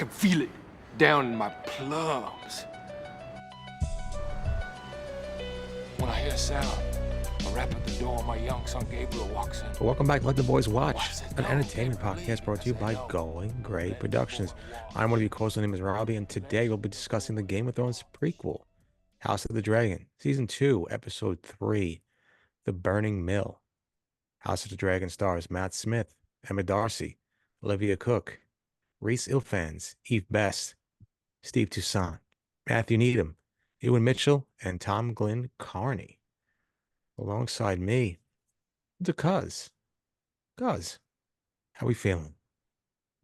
can feel it down in my plums. When I hear a sound, a rap at the door, my young son Gabriel walks in. Welcome back to Let the Boys Watch, an entertainment podcast brought to you by Going Gray Productions. I'm one of your hosts. My name is Robbie, and today we'll be discussing the Game of Thrones prequel, House of the Dragon, Season 2, Episode 3, The Burning Mill. House of the Dragon stars Matt Smith, Emma Darcy, Olivia Cooke, Rhys Ifans, Eve Best, Steve Toussaint, Matthew Needham, Ewan Mitchell, and Tom Glynn-Carney. Alongside me, the Cuz. Cuz, how we feeling?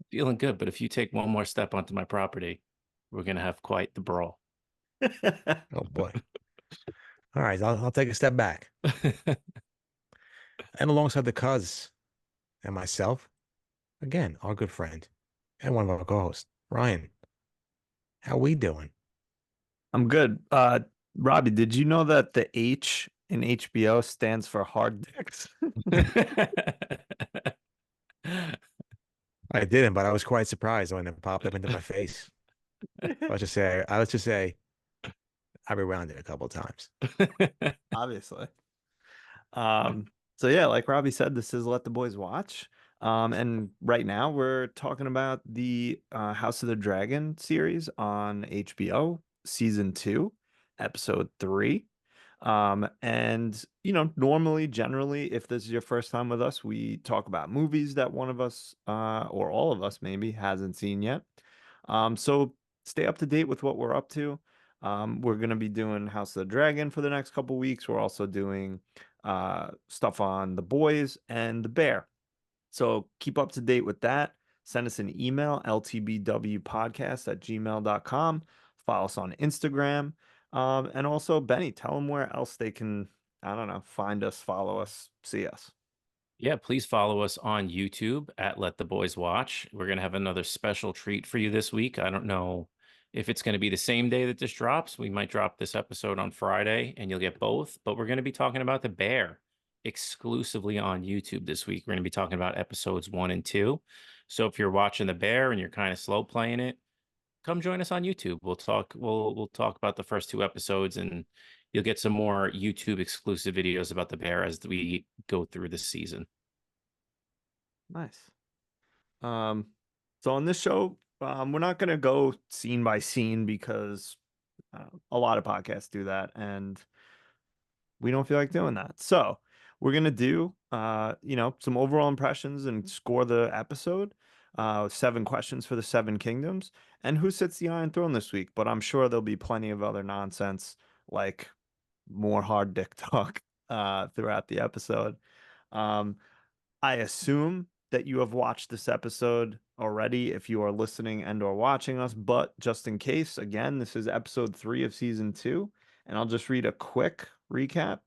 Feeling good, but if you take one more step onto my property, we're going to have quite the brawl. Oh, boy. All right, I'll take a step back. And alongside the Cuz and myself, again, our good friend and one of our co-hosts, Ryan. How we doing? I'm good. Robbie, did you know that the H in HBO stands for hard dicks? I didn't, but I was quite surprised when it popped up into my face. Let's just say I rewound it a couple of times. Obviously. So yeah, like Robbie said, this is Let the Boys Watch. And right now we're talking about the House of the Dragon series on HBO, Season 2, Episode 3. And normally, generally, if this is your first time with us, we talk about movies that one of us or all of us maybe hasn't seen yet. So stay up to date with what we're up to. We're going to be doing House of the Dragon for the next couple weeks. We're also doing stuff on The Boys and The Bear. So keep up to date with that. Send us an email, ltbwpodcast@gmail.com. Follow us on Instagram. And also, Benny, tell them where else they can, find us, follow us, see us. Yeah, please follow us on YouTube at Let the Boys Watch. We're going to have another special treat for you this week. I don't know if it's going to be the same day that this drops. We might drop this episode on Friday and you'll get both, but we're going to be talking about The Bear exclusively on YouTube this week. We're going to be talking about episodes 1 and 2. So if you're watching The Bear and you're kind of slow playing it, come join us on YouTube. We'll talk about the first 2 episodes, and you'll get some more YouTube exclusive videos about The Bear as we go through the season. Nice. So on this show, we're not going to go scene by scene because a lot of podcasts do that, and we don't feel like doing that. So we're going to do, some overall impressions and score the episode. 7 questions for the 7 kingdoms, and who sits the Iron Throne this week. But I'm sure there'll be plenty of other nonsense, like more hard dick talk throughout the episode. I assume that you have watched this episode already if you are listening and or watching us, but just in case, again, this is episode 3 of season 2, and I'll just read a quick recap.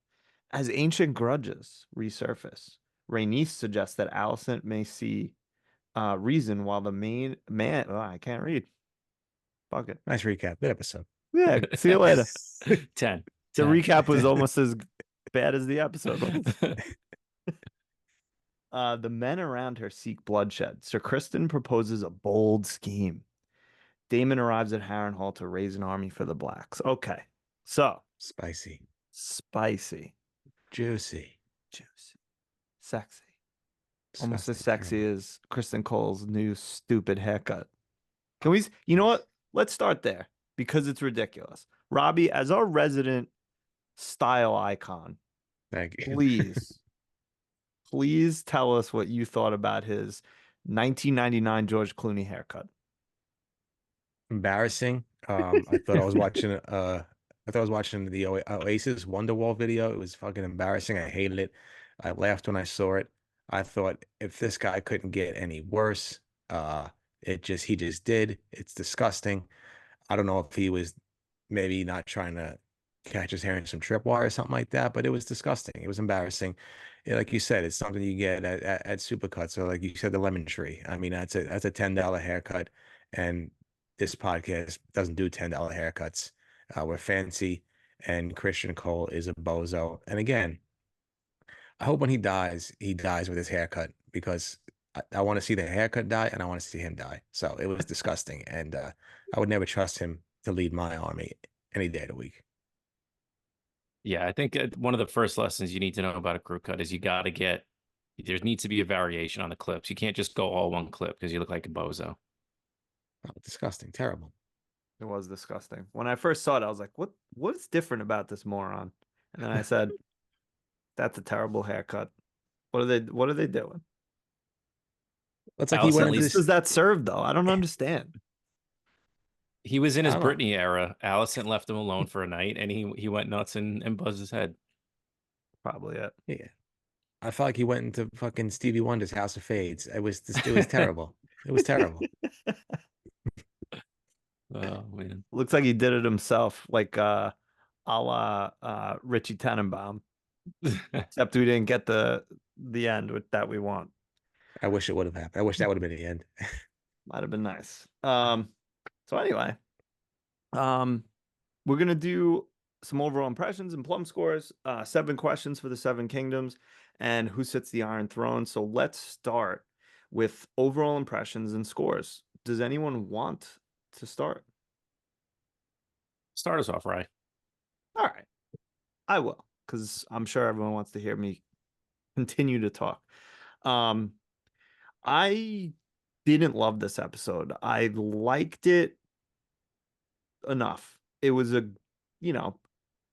As ancient grudges resurface, Rhaenys suggests that Alicent may see reason while the main man, I can't read. Fuck it. Nice recap. Good episode. Yeah, see you later. 10. The recap was almost as bad as the episode was. The men around her seek bloodshed. Sir Criston proposes a bold scheme. Daemon arrives at Harrenhall to raise an army for the Blacks. Okay, so Spicy. Juicy, sexy. Almost as Disgusting. sexy as Kristen Cole's new stupid haircut. Can we, you know what? Let's start there because it's ridiculous. Robbie, as our resident style icon, Thank you. please tell us what you thought about his 1999 George Clooney haircut. Embarrassing. I thought I was watching the Oasis Wonderwall video. It was fucking embarrassing. I hated it. I laughed when I saw it. I thought if this guy couldn't get any worse, he just did. It's disgusting. I don't know if he was maybe not trying to catch his hair in some tripwire or something like that, but it was disgusting. It was embarrassing. Like you said, it's something you get at Supercuts, or like you said, the Lemon Tree. I mean, that's a $10 haircut, and this podcast doesn't do $10 haircuts. We're fancy, and Christian Cole is a bozo. And again, I hope when he dies with his haircut, because I want to see the haircut die, and I want to see him die. So it was disgusting, and I would never trust him to lead my army any day of the week. Yeah, I think one of the first lessons you need to know about a crew cut is there needs to be a variation on the clips. You can't just go all one clip because you look like a bozo. Oh, disgusting, terrible. It was disgusting. When I first saw it, I was like, what is different about this moron? And then I said, that's a terrible haircut. What are they doing? It's like he Allison, went at into least Does this. that serve though? I don't understand. he was in I his don't know. Britney era. Allison left him alone for a night, and he went nuts and buzzed his head. Probably it. Yeah, I felt like he went into fucking Stevie Wonder's House of Fades. It was terrible. It was terrible. Oh man. Looks like he did it himself, like a la Richie Tenenbaum. Except we didn't get the end that we want. I wish it would have happened. I wish that would have been the end. Might have been nice. So anyway, we're gonna do some overall impressions and plum scores, 7 questions for the 7 kingdoms, and who sits the Iron Throne. So let's start with overall impressions and scores. Does anyone want to start? Start us off, Rye. All right, I will, because I'm sure everyone wants to hear me continue to talk. I didn't love this episode. I liked it enough. It was you know,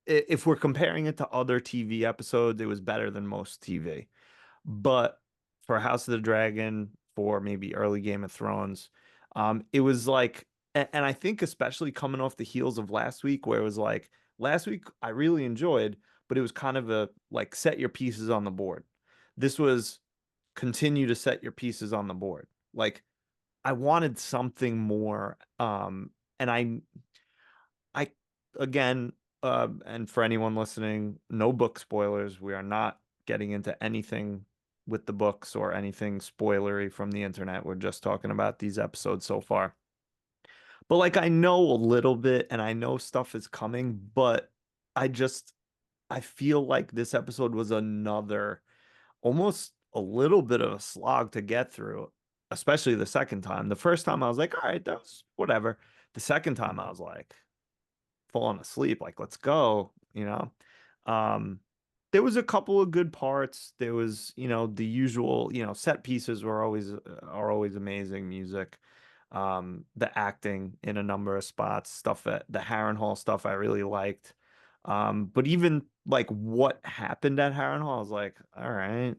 if we're comparing it to other TV episodes, it was better than most TV. But for House of the Dragon, for maybe early Game of Thrones, it was like, and I think especially coming off the heels of last week, where it was like, last week I really enjoyed, but it was kind of a like set your pieces on the board. This was continue to set your pieces on the board. Like I wanted something more, and I again, and for anyone listening, no book spoilers. We are not getting into anything with the books or anything spoilery from the internet. We're just talking about these episodes so far. But like I know a little bit and I know stuff is coming, but I just I feel like this episode was another almost a little bit of a slog to get through, especially the second time. The first time I was like, all right, that was whatever. The second time I was like, falling asleep, like, let's go, you know. There was a couple of good parts. There was, the usual, set pieces are always amazing. Music, the acting in a number of spots, stuff that the Harrenhall stuff I really liked. But even like what happened at Harrenhall, I was like, all right,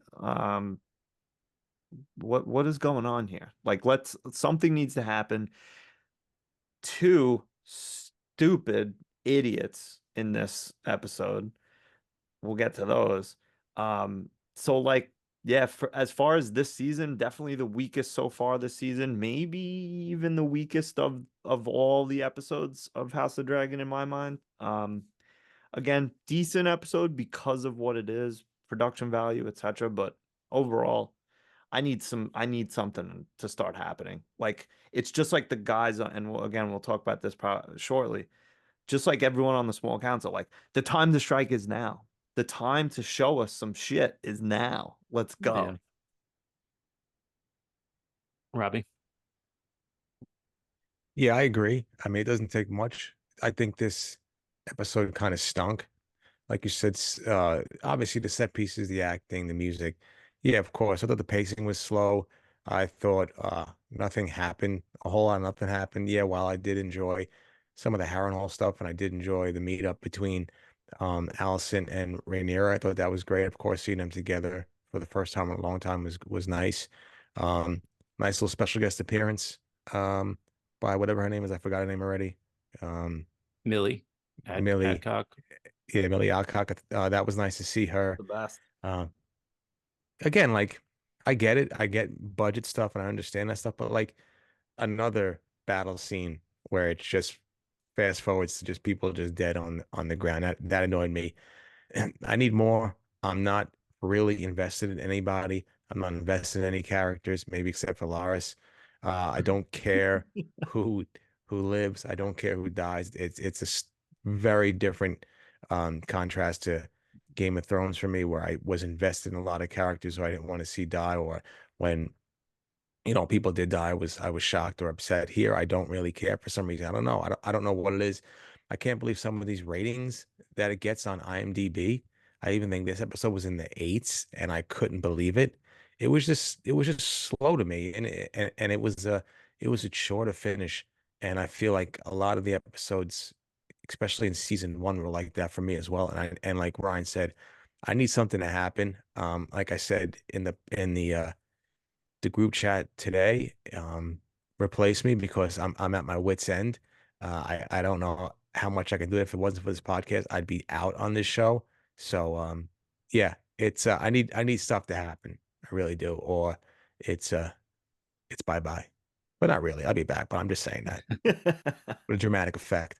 what is going on here? Like, something needs to happen. 2 stupid idiots in this episode. We'll get to those. So like, yeah, as far as this season, definitely the weakest so far this season, maybe even the weakest of all the episodes of House of Dragon in my mind. Again, decent episode because of what it is, production value, etc. But overall, I need something to start happening. Like it's just like the guys, and we'll talk about this shortly. Just like everyone on the small council, like the time to strike is now. The time to show us some shit is now. Let's go. Yeah. Robbie. Yeah, I agree. I mean, it doesn't take much. I think this episode kind of stunk. Like you said, obviously the set pieces, the acting, the music. Yeah, of course. I thought the pacing was slow. I thought nothing happened. A whole lot of nothing happened. Yeah, while I did enjoy some of the Harrenhal stuff and I did enjoy the meetup between Allison and Rhaenyra, I thought that was great. Of course, seeing them together for the first time in a long time was nice. Um, nice little special guest appearance by whatever her name is. I forgot her name already. Millie. Millie. Adcock. Yeah, Millie Alcock. That was nice to see her. The best. Again, like I get it. I get budget stuff and I understand that stuff, but like another battle scene where it's just fast forwards to just people just dead on the ground. That annoyed me. And I need more. I'm not really invested in anybody. I'm not invested in any characters, maybe except for Laris. I don't care who lives. I don't care who dies. It's very different contrast to Game of Thrones for me, where I was invested in a lot of characters who I didn't want to see die, or when people did die. I was shocked or upset. Here, I don't really care for some reason. I don't know. I don't know what it is. I can't believe some of these ratings that it gets on IMDb. I even think this episode was in the eights, and I couldn't believe it. It was just slow to me, and it was a chore to finish. And I feel like a lot of the episodes, especially in season one, were like that for me as well. And like Ryan said, I need something to happen. Like I said in the group chat today, replace me because I'm at my wit's end. I don't know how much I can do. If it wasn't for this podcast, I'd be out on this show. So yeah, it's I need stuff to happen. I really do. Or it's it's bye bye. But not really. I'll be back, but I'm just saying that. What a dramatic effect.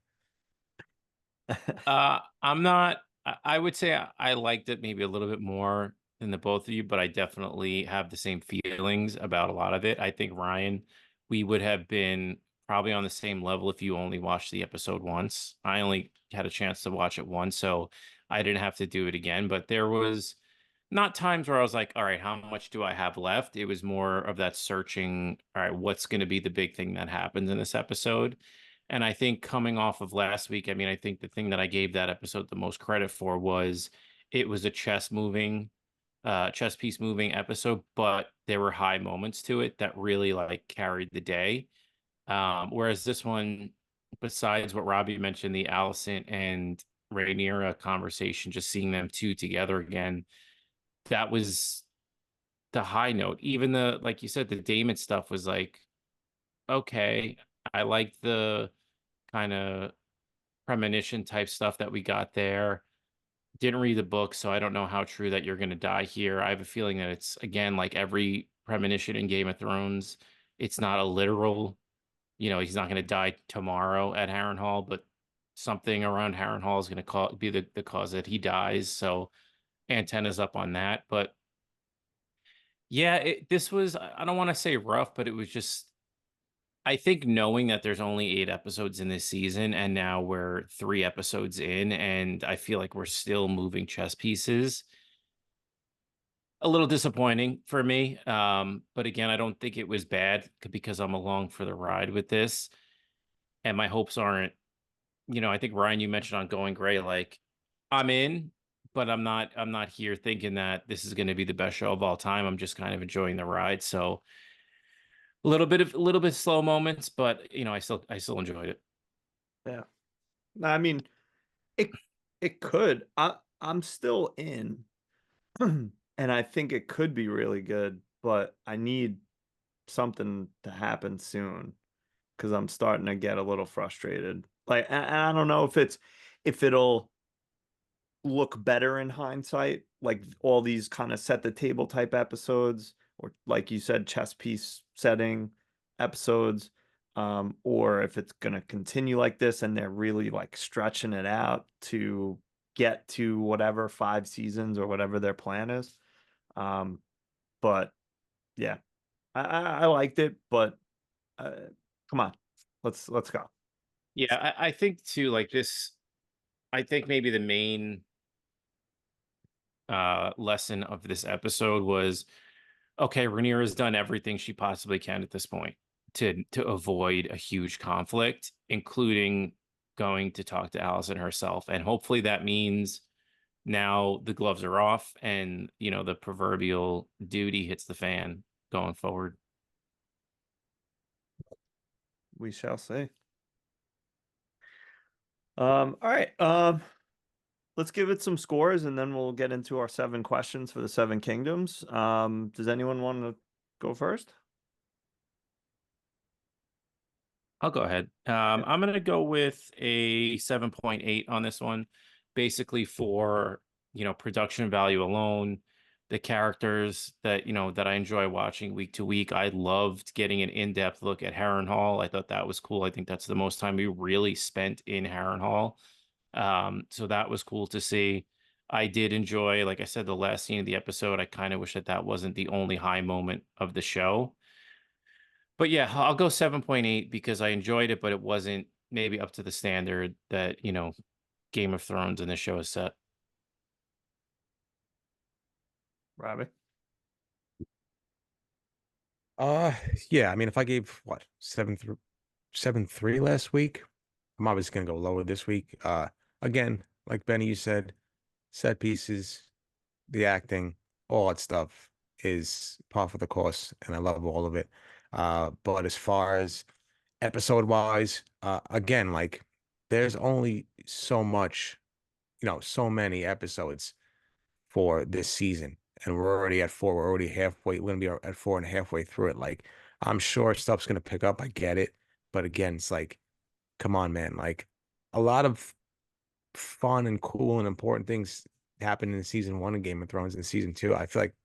I'm not. I would say I liked it maybe a little bit more than the both of you, but I definitely have the same feelings about a lot of it. I think Ryan, we would have been probably on the same level if you only watched the episode once. I only had a chance to watch it once, so I didn't have to do it again. But there was not times where I was like, all right, how much do I have left? It was more of that searching, all right, what's going to be the big thing that happens in this episode? And I think coming off of last week, I mean, I think the thing that I gave that episode the most credit for was it was a chess piece moving episode, but there were high moments to it that really like carried the day. Whereas this one, besides what Robbie mentioned, the Allison and Rhaenyra conversation, just seeing them two together again, that was the high note. Even like you said, the Daemon stuff was like, okay, I like the kind of premonition type stuff that we got there. Didn't read the book, so I don't know how true that you're going to die here. I have a feeling that it's, again, like every premonition in Game of Thrones, it's not a literal, he's not going to die tomorrow at Harrenhall, but something around Harrenhall is going to be the cause that he dies. So antennas up on that. But yeah, this was, I don't want to say rough, but it was just, I think knowing that there's only 8 episodes in this season, and now we're 3 episodes in, and I feel like we're still moving chess pieces, a little disappointing for me. But again, I don't think it was bad because I'm along for the ride with this, and my hopes aren't, I think Ryan, you mentioned on Going Gray, like I'm in, but I'm not here thinking that this is going to be the best show of all time. I'm just kind of enjoying the ride. So a little bit slow moments, but I still enjoyed it. Yeah. I mean, it could. I'm still in. And I think it could be really good, but I need something to happen soon because I'm starting to get a little frustrated. Like, and I don't know if it'll look better in hindsight, like all these kind of set the table type episodes, or like you said, chess piece setting episodes, or if it's gonna continue like this and they're really like stretching it out to get to whatever 5 seasons or whatever their plan is. But yeah, I liked it, but come on, let's go. Yeah, I think too, like this, I think maybe the main lesson of this episode was, okay, Rhaenyra has done everything she possibly can at this point to avoid a huge conflict, including going to talk to Allison herself. And hopefully that means now the gloves are off and the proverbial duty hits the fan going forward. We shall see. All right. Let's give it some scores and then we'll get into our 7 questions for the 7 kingdoms. Does anyone want to go first? I'll go ahead. I'm going to go with a 7.8 on this one, basically for, production value alone, the characters that, that I enjoy watching week to week. I loved getting an in-depth look at Harrenhal. I thought that was cool. I think that's the most time we really spent in Harrenhal. So that was cool to see. I did enjoy, like I said, the last scene of the episode. I kind of wish that wasn't the only high moment of the show. But yeah, I'll go 7.8 because I enjoyed it, but it wasn't maybe up to the standard that, Game of Thrones and the show is set. Robbie? Uh, yeah. I mean, if I gave what 7.3 last week, I'm obviously gonna go lower this week. Again, like Benny, you said, set pieces, the acting, all that stuff is par for the course, and I love all of it. But as far as episode wise, again, like there's only so much, so many episodes for this season, and we're already at 4. We're already halfway. We're gonna be at 4 and halfway through it. Like I'm sure stuff's gonna pick up. I get it, but again, it's like, come on, man. Like a lot of fun and cool and important things happened in season 1 of Game of Thrones and season 2. I feel like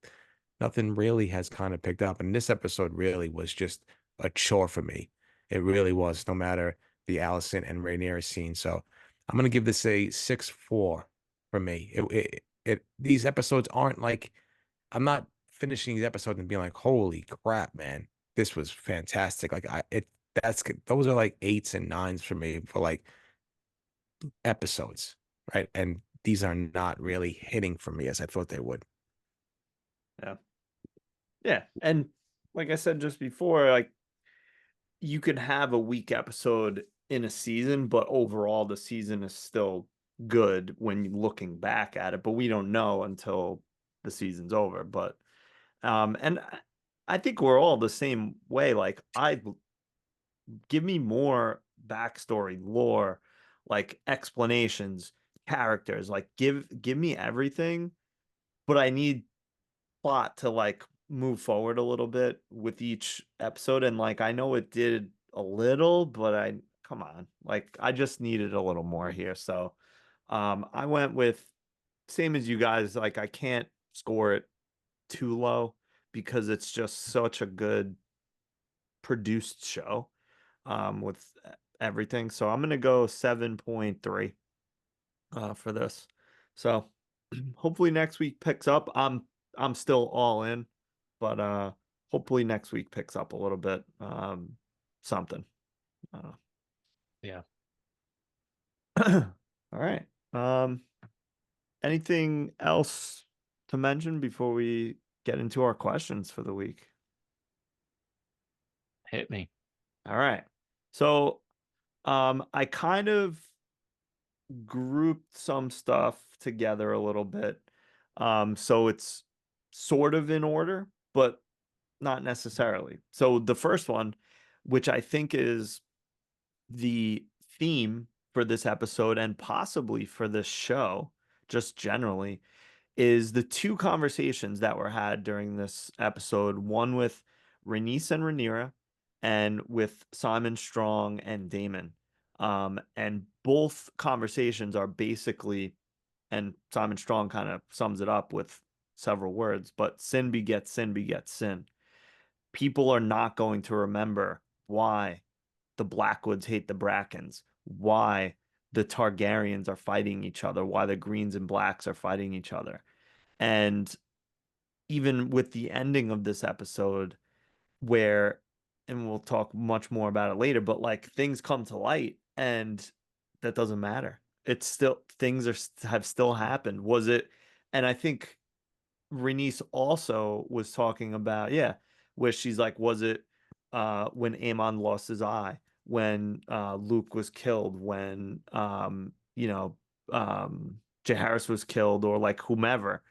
nothing really has kind of picked up, and this episode really was just a chore for me. It really was, no matter the Allison and Rhaenyra scene. So I'm gonna give this a 6.4 for me. These episodes aren't like, I'm not finishing these episodes and being like, holy crap, man, this was fantastic. Like those are like 8s and 9s for me for like episodes, right? And these are not really hitting for me as I thought they would. Yeah. Yeah. And like I said just before, like you could have a weak episode in a season, but overall the season is still good when you're looking back at it, but we don't know until the season's over. But and I think we're all the same way. Like give me more backstory, lore, like explanations, characters, like give me everything, but I need plot to like move forward a little bit with each episode. And like I know it did a little, but I come on, like I just needed a little more here. So I went with same as you guys. Like I can't score it too low because it's just such a good produced show with everything. So I'm gonna go 7.3 for this. So hopefully next week picks up. I'm still all in, but hopefully next week picks up a little bit. Something. Yeah. All right. Anything else to mention before we get into our questions for the week? Hit me. All right. So I kind of grouped some stuff together a little bit. So it's sort of in order, but not necessarily. So the first one, which I think is the theme for this episode and possibly for this show, just generally, is the two conversations that were had during this episode, one with Rhaenys and Rhaenyra and with Simon Strong and Daemon. And both conversations are basically, and Simon Strong kind of sums it up with several words, but sin begets sin begets sin. People are not going to remember why the Blackwoods hate the Brackens, why the Targaryens are fighting each other, why the Greens and Blacks are fighting each other. And even with the ending of this episode, where, and we'll talk much more about it later, but like things come to light and that doesn't matter. It's still, things have still happened. Was it, and I think Rhaenys also was talking about, yeah, where she's like, was it when Aemon lost his eye, when Luke was killed, when Jaehaerys was killed, or like whomever,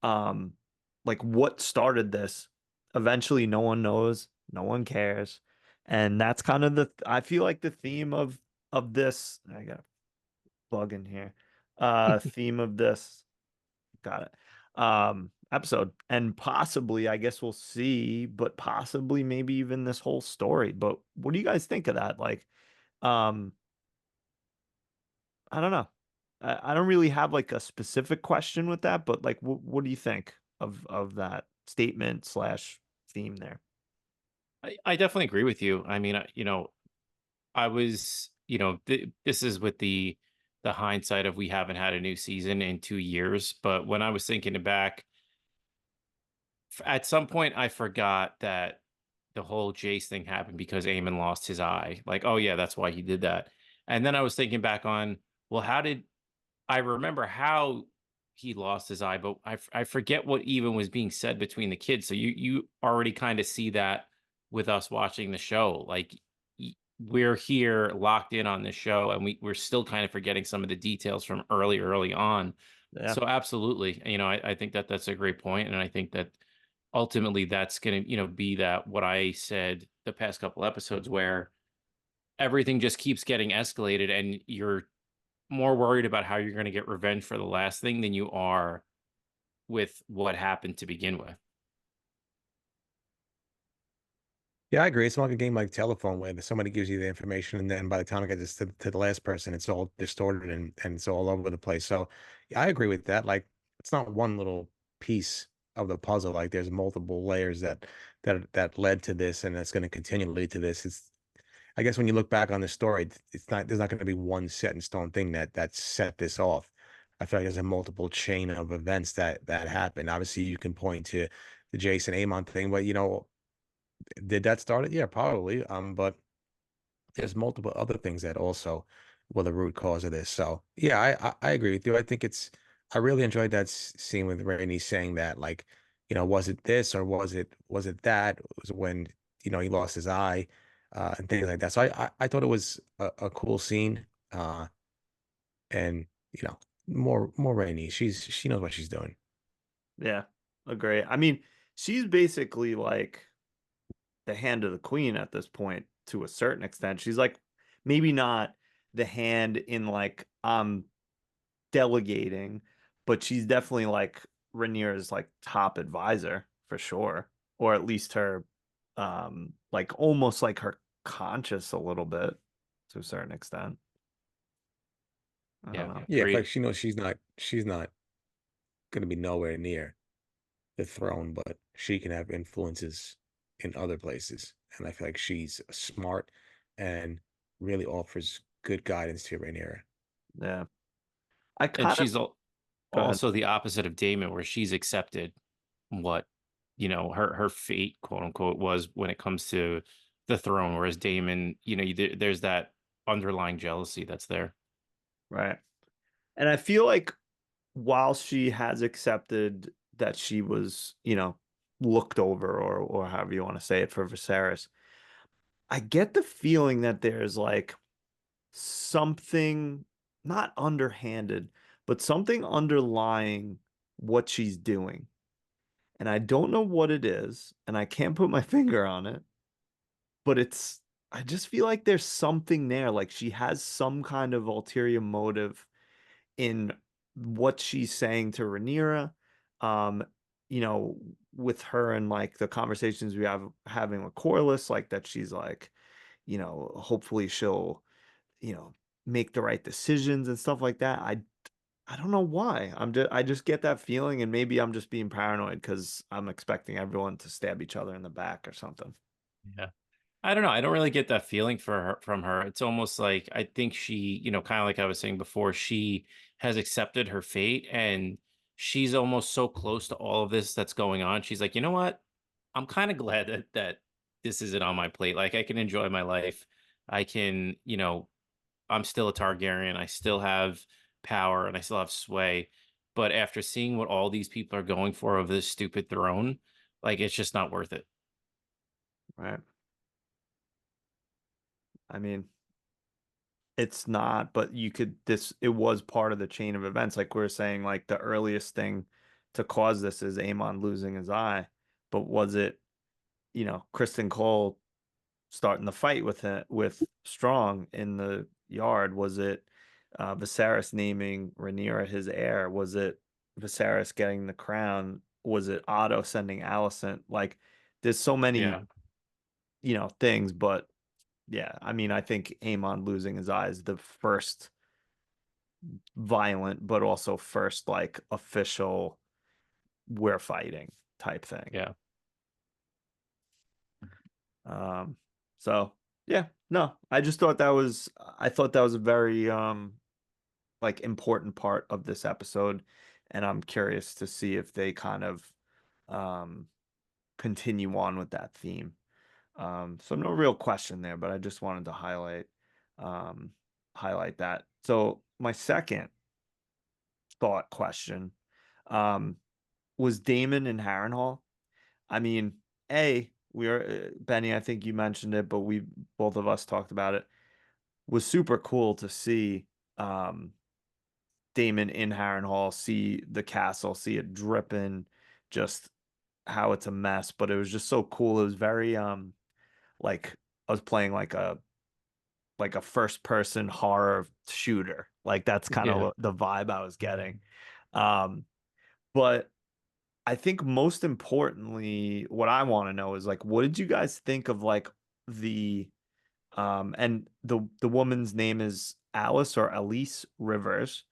like what started this? Eventually no one knows, no one cares. And that's kind of I feel like the theme of this, I got a bug in here. Theme of this, got it, episode, and possibly, I guess we'll see, but possibly maybe even this whole story. But what do you guys think of that? Like um I don't know, I don't really have like a specific question with that, but like what do you think of that statement slash theme there? I definitely agree with you. I mean, I was, this is with the hindsight of we haven't had a new season in 2 years, but when I was thinking back, at some point I forgot that the whole Jace thing happened because Aemon lost his eye. Like, oh yeah, that's why he did that. And then I was thinking back on, well, how did I remember how he lost his eye, but I forget what even was being said between the kids. So you already kind of see that with us watching the show. Like we're here locked in on this show, and we're still kind of forgetting some of the details from early on. Yeah. So absolutely, I think that that's a great point, and I think that ultimately that's going to be that what I said the past couple episodes, where everything just keeps getting escalated, and you're more worried about how you're going to get revenge for the last thing than you are with what happened to begin with. Yeah, I agree. It's like a game like telephone where somebody gives you the information, and then by the time it gets to the last person, it's all distorted and it's all over the place. So yeah, I agree with that. Like it's not one little piece of the puzzle. Like there's multiple layers that led to this, and that's going to continue to lead to this. It's I guess when you look back on the story, it's not there's not going to be one set in stone thing that set this off. I feel like there's a multiple chain of events that happened. Obviously, you can point to the Jason Amon thing, but did that start it? Yeah, probably. But there's multiple other things that also were the root cause of this. So yeah, I agree with you. I really enjoyed that scene with Rainey saying that, like, was it this or was it that? It was when, he lost his eye, and things like that. So I thought it was a cool scene. And more Rainey. She knows what she's doing. Yeah, agree. I mean, she's basically like the hand of the queen at this point to a certain extent. She's like maybe not the hand in like delegating, but she's definitely like Rhaenyra's like top advisor for sure, or at least her like almost like her conscious a little bit to a certain extent. I don't know. Yeah, like Agreed. she knows she's not going to be nowhere near the throne, but she can have influences in other places. And I feel like she's smart and really offers good guidance to Rhaenyra. Yeah. I And kind of she's go ahead. also the opposite of Daemon, where she's accepted what her fate, quote unquote, was when it comes to the throne, whereas Daemon, there's that underlying jealousy that's there. Right. And I feel like while she has accepted that she was, looked over or however you want to say it for Viserys, I get the feeling that there's like something not underhanded, but something underlying what she's doing. And I don't know what it is, and I can't put my finger on it, but I just feel like there's something there. Like she has some kind of ulterior motive in what she's saying to Rhaenyra, um, you know, with her and like the conversations we have having with Corlys, like that she's like, hopefully she'll, you know, make the right decisions and stuff like that. I don't know why. I just get that feeling, and maybe I'm just being paranoid because I'm expecting everyone to stab each other in the back or something. Yeah. I don't know. I don't really get that feeling from her. It's almost like I think she, kind of like I was saying before, she has accepted her fate, and she's almost so close to all of this that's going on. She's like, you know what? I'm kind of glad that this isn't on my plate. Like I can enjoy my life. I can, I'm still a Targaryen. I still have power and I still have sway. But after seeing what all these people are going for of this stupid throne, like it's just not worth it. Right. I mean, it's not, but it was part of the chain of events. Like we are saying, like the earliest thing to cause this is Aemon losing his eye. But was it, Kristen Cole starting the fight with Strong in the yard? Was it Viserys naming Rhaenyra his heir? Was it Viserys getting the crown? Was it Otto sending Alicent? Like there's so many, Yeah. things, but yeah, I mean, I think Aemon losing his eye is the first violent, but also first like official we're fighting type thing. Yeah. Um, so yeah, no, I thought that was a very like important part of this episode, and I'm curious to see if they kind of um continue on with that theme. So no real question there, but I just wanted to um highlight that. So my second thought question was Daemon and Harrenhal. I mean, A, we are Benny, I think you mentioned it, but we both of us talked about it. Was super cool to see Daemon in Harrenhal, see the castle, see it dripping, just how it's a mess, but it was just so cool. It was very like I was playing like a first person horror shooter. Like that's kind Yeah. of the vibe I was getting. But I think most importantly, what I want to know is like, what did you guys think of like the and the woman's name is Alice or Elise Rivers,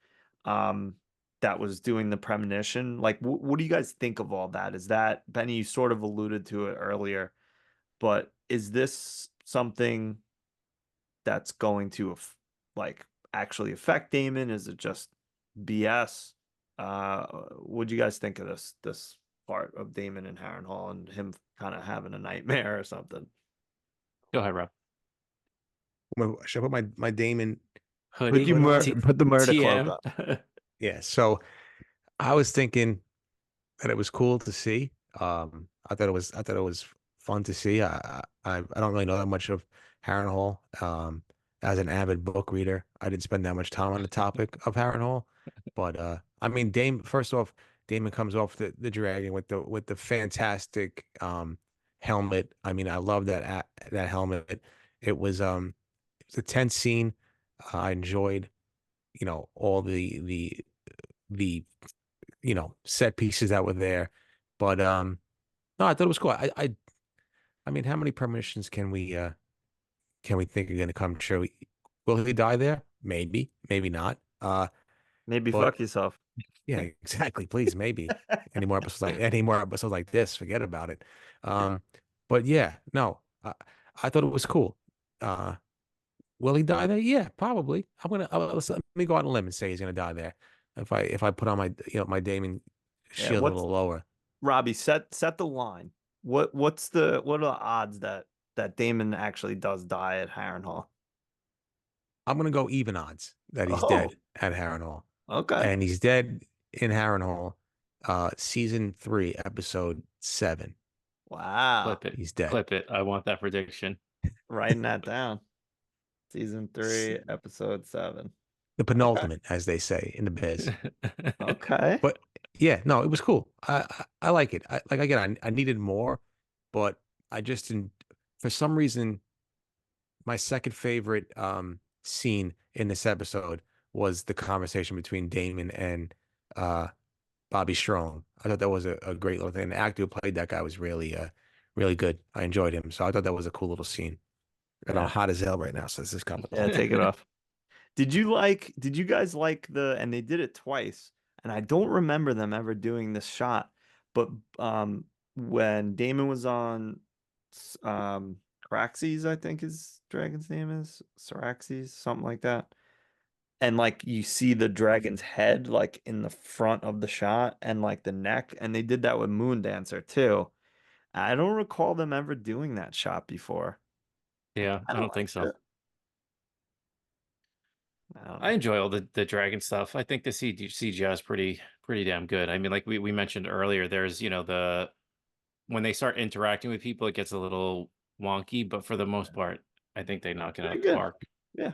um, that was doing the premonition. Like, what do you guys think of all that? Is that Benny? You sort of alluded to it earlier, but is this something that's going to like actually affect Daemon? Is it just BS? What do you guys think of this part of Daemon and Harrenhal and him kind of having a nightmare or something? Go ahead, Rob. Should I put my Damon Hoodie. Put the murder cloak TM. on. Yeah, so I was thinking that it was cool to see. I thought it was fun to see. I don't really know that much of Harrenhal. As an avid book reader, I didn't spend that much time on the topic of Harrenhal. But I mean, first off, Damon comes off the dragon with the fantastic helmet. I mean, I love that helmet. It was a tense scene. I enjoyed, all the set pieces that were there. But no, I thought it was cool. I mean, how many premonitions can we think are going to come true? Will he die there? Maybe, maybe not. Maybe But fuck yourself. yeah, exactly. Please, maybe any more episodes like this, forget about it. But yeah, no, I thought it was cool. Uh, will he die there? Yeah, probably. Let me go out on a limb and say he's gonna die there. If I put on my my Damon Yeah, shield a little lower. Robbie, set the line. What are the odds that Damon actually does die at Harrenhal? I'm gonna go even odds that he's Oh, dead at Harrenhal, okay. and he's dead in Harrenhal, season 3, episode 7. Wow. Clip it. He's dead. Clip it. I want that prediction. Writing that down. Season S- 3, episode 7. The Okay. penultimate, as they say in the biz. Okay. But yeah, no, it was cool. I like it. Like again, I needed more, but I just didn't. For some reason, my second favorite scene in this episode was the conversation between Damon and uh Bobby Strong. I thought that was a great little thing. The actor who played that guy was really good. I enjoyed him. So I thought that was a cool little scene. And I'm Yeah. hot as hell right now, so this is coming Yeah, on. take it off. Did you guys like and they did it twice, and I don't remember them ever doing this shot, but when Damon was on Caraxes, I think his dragon's name is Caraxes, something like that. And like you see the dragon's head like in the front of the shot and like the neck, and they did that with Moon Dancer too. I don't recall them ever doing that shot before. Yeah, I I don't don't think like so. it. I don't I know. enjoy all the dragon stuff. I think the CGI is pretty damn good. I mean, like we mentioned earlier, there's the when they start interacting with people, it gets a little wonky, but for the most part, I think they knock it out Pretty of the good. park. Yeah.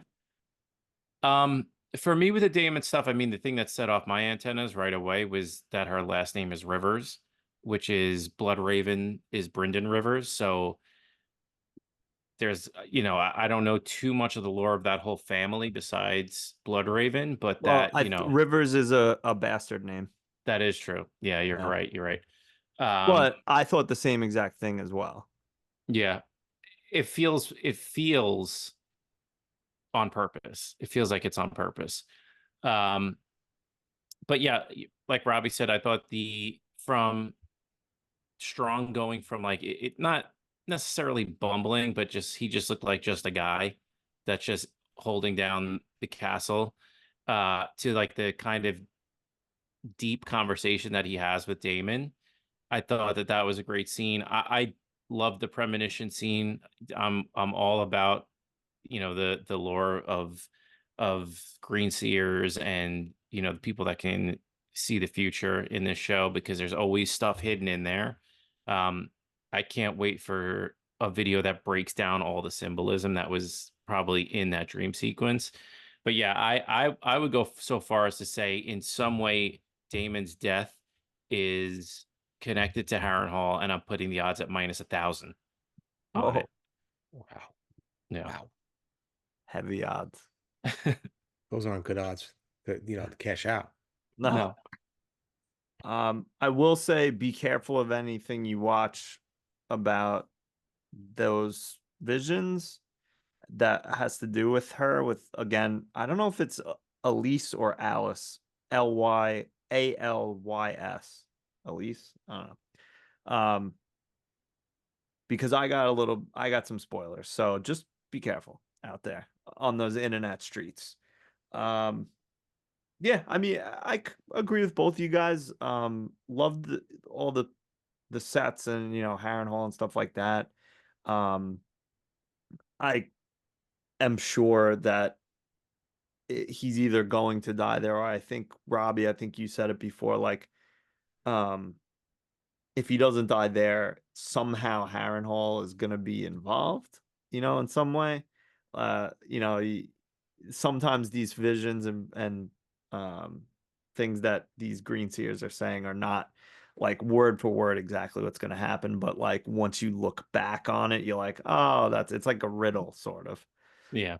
For me with the Damon stuff, I mean, the thing that set off my antennas right away was that her last name is Rivers, which is Blood Raven is Brynden Rivers. So there's, I don't know too much of the lore of that whole family besides Blood Raven, but Well, that, Rivers is a bastard name. that is true. Yeah, you're Yeah. right. You're right. But I thought the same exact thing as well. Yeah, it feels on purpose. It feels like it's on purpose. Um, but yeah, like Robbie said, I thought from Strong going from like it not necessarily bumbling, but he just looked like just a guy that's just holding down the castle, to like the kind of deep conversation that he has with Daemon. I thought that was a great scene. I love the premonition scene. I'm all about the lore of green seers and the people that can see the future in this show, because there's always stuff hidden in there. I can't wait for a video that breaks down all the symbolism that was probably in that dream sequence. But yeah, I would go so far as to say in some way Daemon's death is connected to Harrenhal, and I'm putting the odds at -1,000 on Whoa, it. Wow. Yeah. Wow. heavy odds. Those aren't good odds to cash out. No. I will say be careful of anything you watch about those visions that has to do with her. With, again, I don't know if it's Elise or Alice, Lyalys, Elise. I don't know. Because I got some spoilers, so just be careful out there on those internet streets. Yeah, I mean, agree with both of you guys. Loved all the sets and Harrenhal and stuff like that. I am sure that he's either going to die there, or I think Robbie, I think you said it before, like, if he doesn't die there, somehow Harrenhal is gonna be involved, in some way. Sometimes these visions and things that these green seers are saying are not like word for word exactly what's going to happen, but like once you look back on it, you're like, oh, it's like a riddle sort of. Yeah.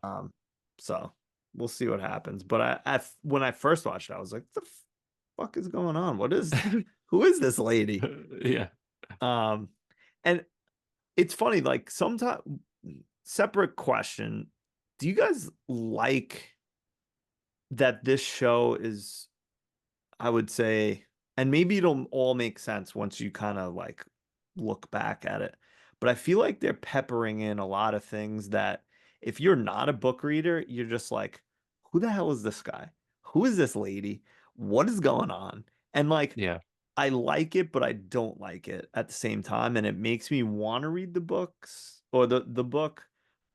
So we'll see what happens. But when I first watched it, I was like, the fuck is going on? Who is this lady? Yeah. And it's funny, like, sometimes, separate question, do you guys like that this show is, I would say, and maybe it'll all make sense once you kind of like look back at it, but I feel like they're peppering in a lot of things that if you're not a book reader, you're just like, who the hell is this guy? Who is this lady? What is going on? And like, Yeah. I like it, but I don't like it at the same time, and it makes me want to read the books or the book,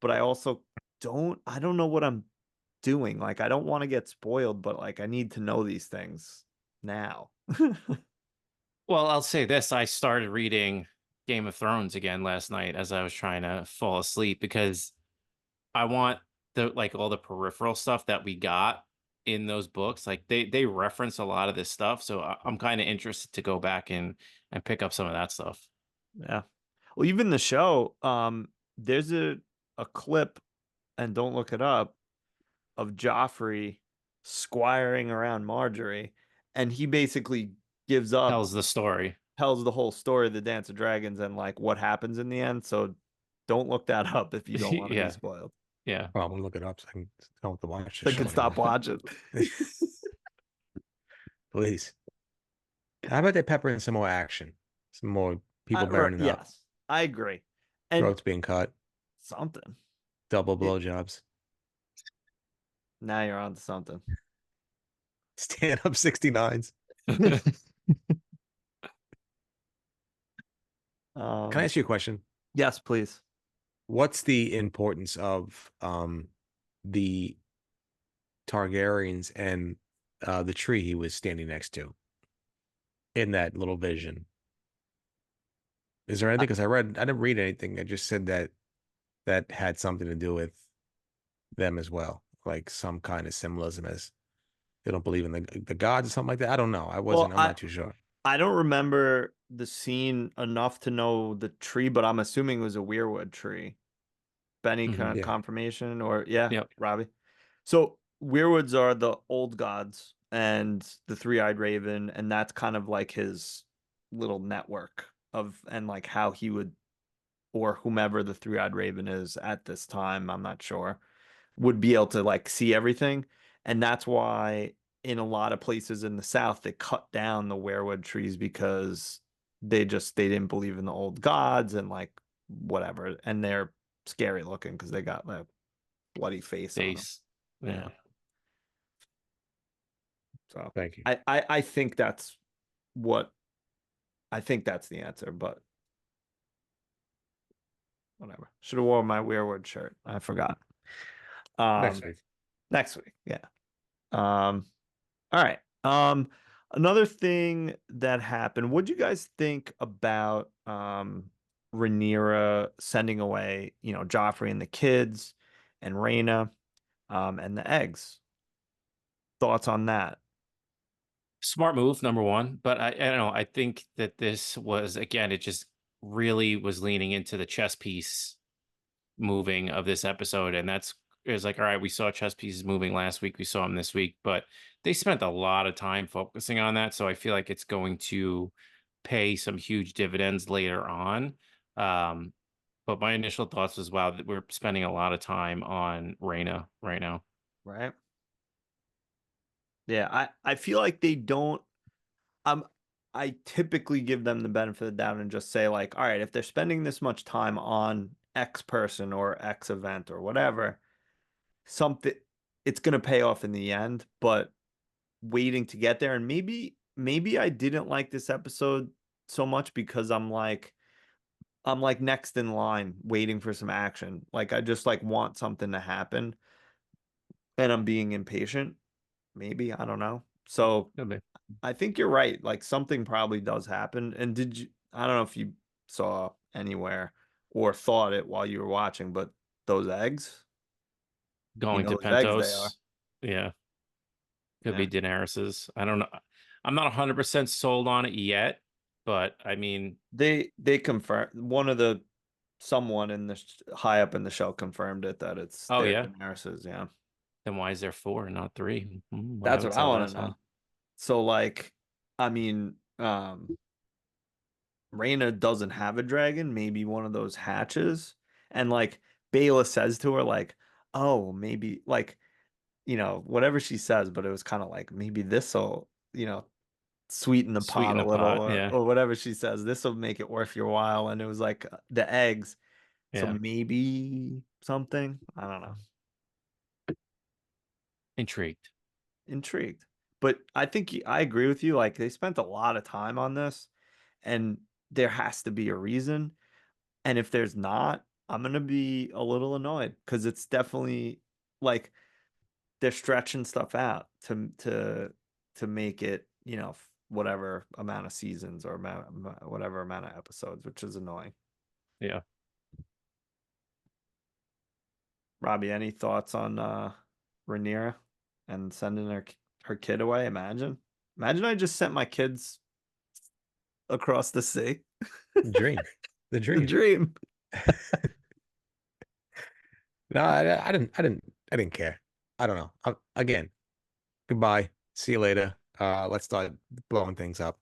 but I don't know what I'm doing. Like, I don't want to get spoiled, but like I need to know these things now. Well, I'll say this. I started reading Game of Thrones again last night as I was trying to fall asleep because I want all the peripheral stuff that we got in those books. Like they reference a lot of this stuff. So I'm kind of interested to go back and pick up some of that stuff. Yeah. Well, even the show, there's a clip, and don't look it up, of Joffrey squiring around Marjorie, and he basically gives up, Tells the story. tells the whole story of the Dance of Dragons and like what happens in the end. So don't look that up if you don't want to be Yeah. spoiled. Yeah. Well, I'm gonna look it up so I can tell to watch I the can show stop anymore. watching. Please. How about they pepper in some more action? Some more people burning up, Yes, I agree. And throats being cut, something. double It- blowjobs, Now you're on to something. stand up 69s. Can I ask you a question? Yes, please. What's the importance of the Targaryens and the tree he was standing next to in that little vision? Is there anything? Because I didn't read anything. I just said that had something to do with them as well, like some kind of symbolism, as they don't believe in the gods or something like that. I don't know. I'm not too sure. I don't remember the scene enough to know the tree, but I'm assuming it was a weirwood tree. Benny Mhm. Yeah. confirmation, or yeah, Yep. Robbie. So weirwoods are the old gods and the three-eyed raven, and that's kind of like his little network of, and like how he would, or whomever the three-eyed raven is at this time, I'm not sure, would be able to like see everything. And that's why in a lot of places in the South, they cut down the weirwood trees because they didn't believe in the old gods and like whatever. And they're scary looking because they got like bloody face on them. Face. Yeah. Yeah. So Thank you. I think that's the answer, but whatever. Should have worn my weirwood shirt. I forgot. Next week. Next week, yeah. All right. Another thing that happened. What do you guys think about Rhaenyra sending away, Joffrey and the kids and Rhaena, and the eggs. Thoughts on that? Smart move, number one. But I don't know. I think that this was, again, it just really was leaning into the chess piece moving of this episode. And that's, it's like, all right, we saw chess pieces moving last week. We saw them this week, but they spent a lot of time focusing on that. So I feel like it's going to pay some huge dividends later on. But my initial thoughts was, wow, that we're spending a lot of time on Rhaena right now. Right. Yeah, I feel like they don't. I typically give them the benefit of the doubt and just say, like, all right, if they're spending this much time on X person or X event or whatever, something, it's gonna pay off in the end. But waiting to get there, and maybe I didn't like this episode so much because I'm like next in line waiting for some action. Like I just like want something to happen, and I'm being impatient. Maybe, I don't know. So I think you're right. Like something probably does happen. And I don't know if you saw anywhere or thought it while you were watching, but those eggs, Going to whose eggs they are. Pentos. Yeah. Could Yeah. be Daenerys's. I don't know. I'm not 100% sold on it yet, but I mean, They confirmed someone in the high up in the show confirmed it that it's oh their yeah. Daenerys's. Yeah. Then why is there 4 and not 3? That's what I want to know. So like, I mean, Rhaena doesn't have a dragon, maybe one of those hatches. And like Bayla says to her, like, oh, maybe like, whatever she says, but it was kind of like maybe this'll, sweeten the pot Sweeten a the little, pot, yeah. or whatever she says. This will make it worth your while. And it was like the eggs. So Yeah. maybe something. I don't know. Intrigued. But I think I agree with you. Like they spent a lot of time on this, and there has to be a reason. And if there's not, I'm gonna be a little annoyed because it's definitely like they're stretching stuff out to make it, whatever amount of seasons or whatever amount of episodes, which is annoying. Yeah. Robbie, any thoughts on Rhaenyra and sending her kid away? Imagine I just sent my kids across the sea. Dream. The The dream. dream. No, I didn't care. I don't know. Again, goodbye. See you later. Let's start blowing things up.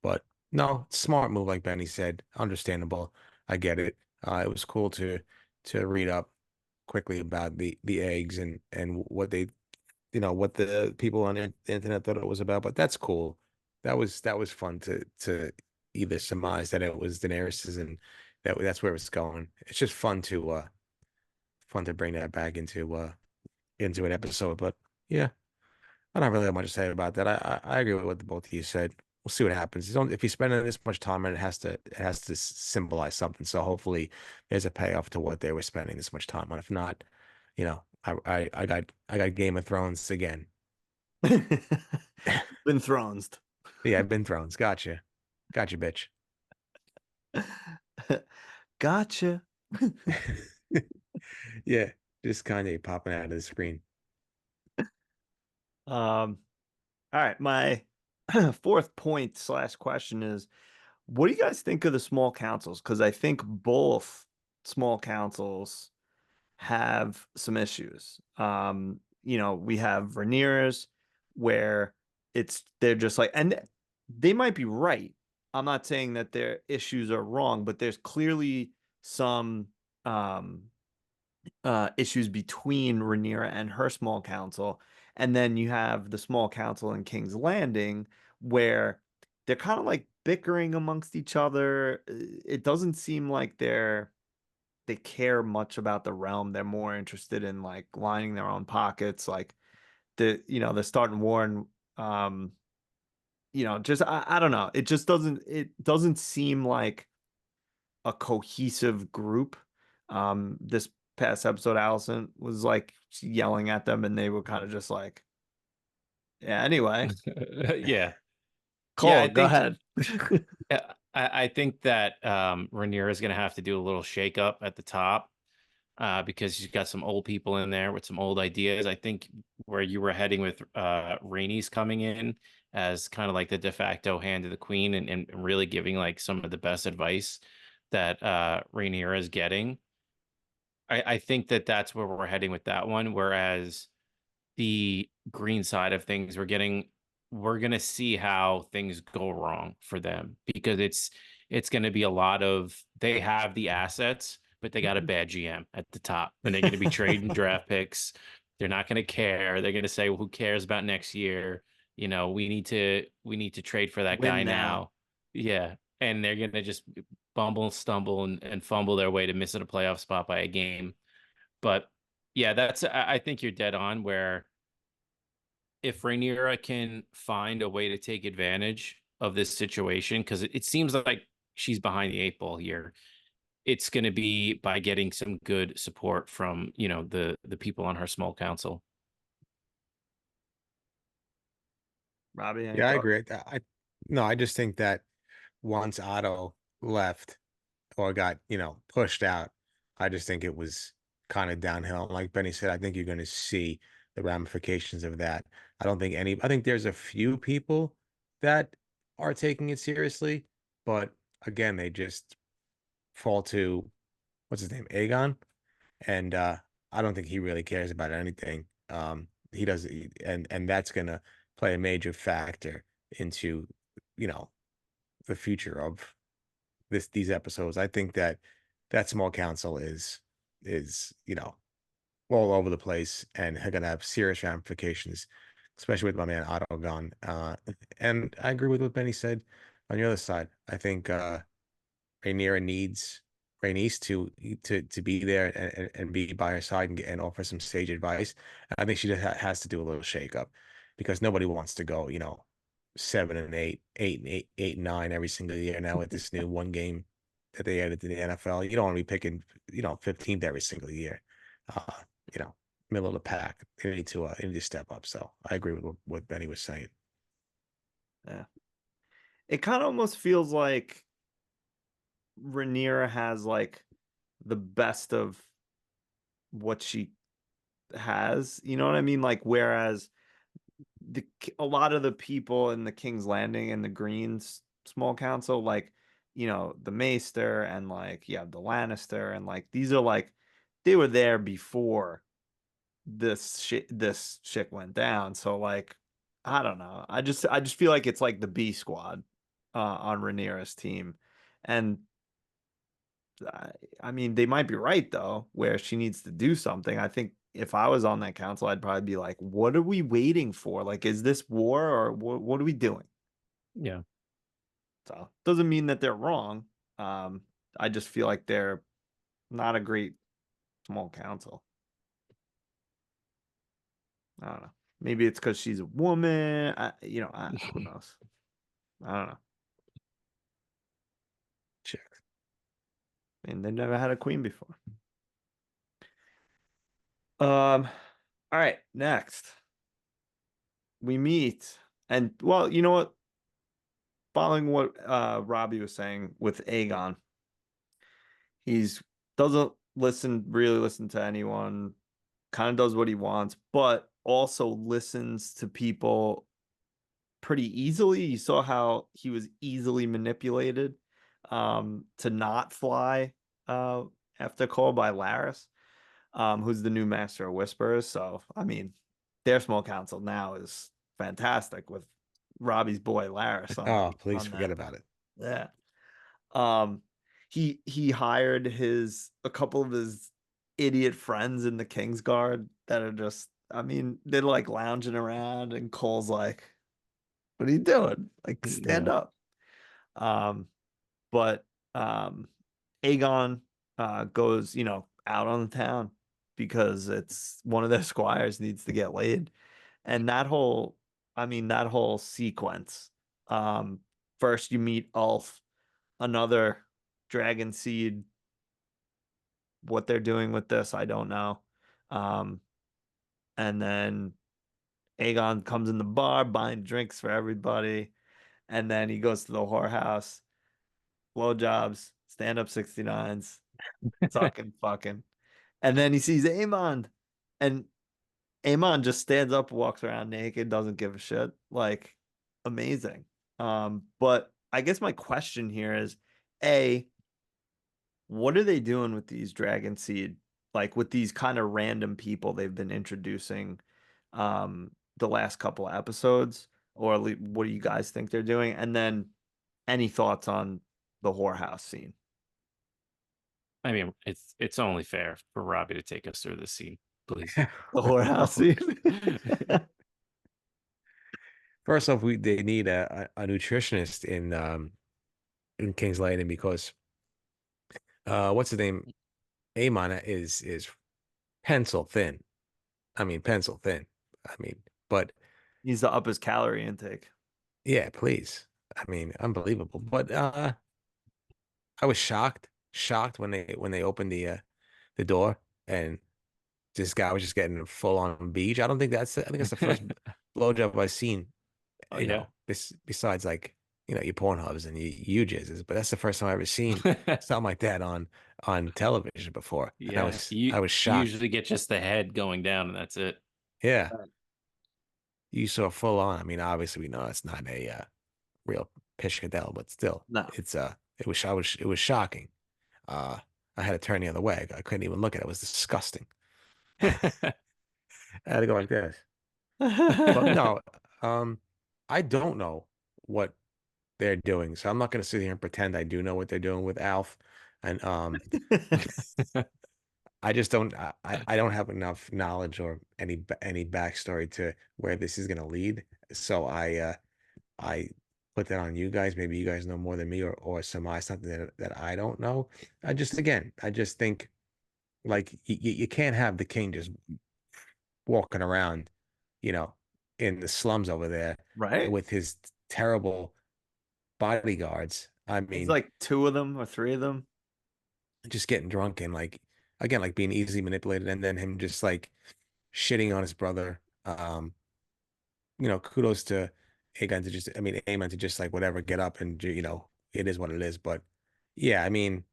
But no, smart move, like Benny said. Understandable. I get it. It was cool to read up quickly about the eggs and what they, what the people on the internet thought it was about. But that's cool. That was fun to either surmise that it was Daenerys's and that's where it's going. It's just fun to bring that back into an episode. But yeah, I don't really have much to say about that. I agree with what the both of you said. We'll see what happens. If you're spending this much time, and it has to symbolize something. So hopefully, there's a payoff to what they were spending this much time on. If not, I got Game of Thrones again. Been thrones. Yeah, I've been Thrones. Gotcha, bitch. Gotcha. Yeah, just Kanye popping out of the screen. All right, my fourth point / question is, what do you guys think of the small councils? Because I think both small councils have some issues. We have Rhaenyra's where they're just like, and they might be right. I'm not saying that their issues are wrong, but there's clearly some issues between Rhaenyra and her small council. And then you have the small council in King's Landing where they're kind of like bickering amongst each other. It doesn't seem like they care much about the realm. They're more interested in like lining their own pockets. Like they're starting war and just I don't know. It just doesn't seem like a cohesive group. This past episode, Allison was like yelling at them, and they were kind of just like, yeah. Anyway, Yeah. Cole, Yeah, I go think ahead. I think that Rhaenyra is going to have to do a little shake up at the top because she's got some old people in there with some old ideas. I think where you were heading with Rhaenys coming in as kind of like the de facto hand of the queen and really giving like some of the best advice that Rhaenyra is getting. I think that that's where we're heading with that one. Whereas the green side of things, we're gonna see how things go wrong for them because it's gonna be a lot of they have the assets, but they got a bad GM at the top, and they're gonna be trading draft picks. They're not gonna care. They're gonna say, well, who cares about next year? You know, we need to trade for that guy Win now. now. Yeah. And they're gonna just bumble, stumble, and fumble their way to missing a playoff spot by a game. But yeah, I think you're dead on where if Rhaenyra can find a way to take advantage of this situation, because it seems like she's behind the eight ball here, it's going to be by getting some good support from, the people on her small council. Robbie, any Yeah, I thoughts? agree. No, I just think that once Otto left or got, pushed out, I just think it was kind of downhill. Like Benny said, I think you're going to see the ramifications of that. I think there's a few people that are taking it seriously, but again, they just fall to what's his name, Aegon, and I don't think he really cares about anything. He does, and that's gonna play a major factor into, you know, the future of these episodes. I think that that small council is all over the place and gonna have serious ramifications, especially with my man Otto gone. And I agree with what Benny said on the other side. I think Rhaenyra needs Rhaenys to be there and be by her side and offer some sage advice. I think she just has to do a little shake up because nobody wants to go, 7-8, 8-9 every single year now with this new one game that they added to the NFL. You don't want to be picking, 15th every single year. Uh, you know, Middle of the pack. They need to step up. So I agree with what Benny was saying. Yeah. It kind of almost feels like Rhaenyra has like the best of what she has. You know what I mean? Like, whereas a lot of the people in the King's Landing and the Greens small council, like, the Maester and like, yeah, the Lannister, and like these are like they were there before this shit went down. So like, I don't know. I just feel like it's like the B squad on Rhaenyra's team. And I mean, they might be right though, where she needs to do something. I think if I was on that council, I'd probably be like, "What are we waiting for? Like, is this war or what are we doing?" Yeah. So doesn't mean that they're wrong. I just feel like they're not a great small council. I don't know. Maybe it's because she's a woman. Who knows? I don't know. Check. And they never had a queen before. All right, next. We meet. And well, you know what? Following what Robbie was saying with Aegon, he's doesn't really listen to anyone, kind of does what he wants, but also listens to people pretty easily. You saw how he was easily manipulated to not fly after call by Laris, who's the new master of whispers. So I mean, their small council now is fantastic with Robbie's boy Laris Oh, please on forget that. about it. Yeah. Um he hired a couple of his idiot friends in the Kingsguard that are just, I mean, they're like lounging around and Cole's like, what are you doing? Like, stand Yeah. up. But Aegon goes, out on the town because it's one of their squires needs to get laid. And that whole sequence. First you meet Ulf, another dragon seed. What they're doing with this, I don't know. Um, and then Aegon comes in the bar buying drinks for everybody, and then he goes to the whorehouse. blowjobs, stand up 69s, sucking, fucking. And then he sees Aemon, and Aemon just stands up, walks around naked, doesn't give a shit. Like, amazing. But I guess my question here is, A, what are they doing with these Dragon Seed? Like with these kind of random people they've been introducing the last couple of episodes, or what do you guys think they're doing? And then any thoughts on the whorehouse scene? I mean, it's only fair for Robbie to take us through this scene, please. The whorehouse scene. First off, they need a nutritionist in King's Landing because what's his name? Aemon is pencil thin. I mean, pencil thin. I mean, but Needs to up his calorie intake. yeah, please. I mean, unbelievable. But I was shocked when they opened the door and this guy was just getting a full on beach. I don't think I think that's the first blowjob I've seen. Oh, You yeah. know, besides like your Pornhubs and your jizzes, but that's the first time I've ever seen something like that on television before. And Yeah, I was you shocked. usually get just the head going down, and that's it. Yeah, you saw full on. I mean, obviously we know it's not a real Piscadell, but still, No. it was shocking. Uh, I had to turn the other way. I couldn't even look at it. It was disgusting. I had to go like this. But no, I don't know what they're doing, so I'm not going to sit here and pretend I do know what they're doing with Alf. And I just don't. I don't have enough knowledge or any backstory to where this is going to lead. So I put that on you guys. Maybe you guys know more than me, or surmise something that I don't know. I just think like you can't have the king just walking around, you know, in the slums over there Right? with his terrible bodyguards. I It's mean, like two of them or three of them. just getting drunk and like again, like being easily manipulated, and then him just like shitting on his brother. Kudos to Aemon to just like whatever, get up and it is what it is. But yeah, I mean,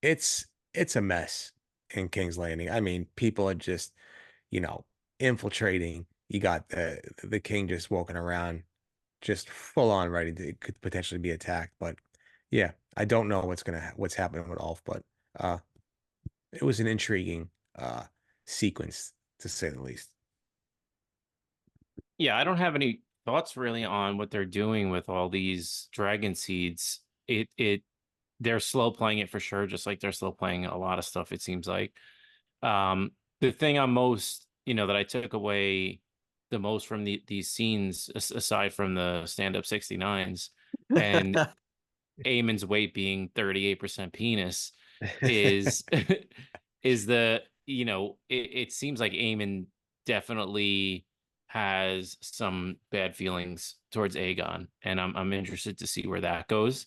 it's a mess in King's Landing. I mean, people are just, you know, infiltrating. You got the king just walking around, just full on ready to could potentially be attacked. But yeah, I don't know what's happening with Ulf, but uh, it was an intriguing sequence to say the least. Yeah, I don't have any thoughts really on what they're doing with all these dragon seeds. They're slow playing it for sure, just like they're slow playing a lot of stuff, it seems like. The thing I'm most, that I took away the most from these scenes, aside from the stand-up 69s and Eamon's weight being 38% penis, is is it seems like Eamon definitely has some bad feelings towards Aegon, and I'm interested to see where that goes.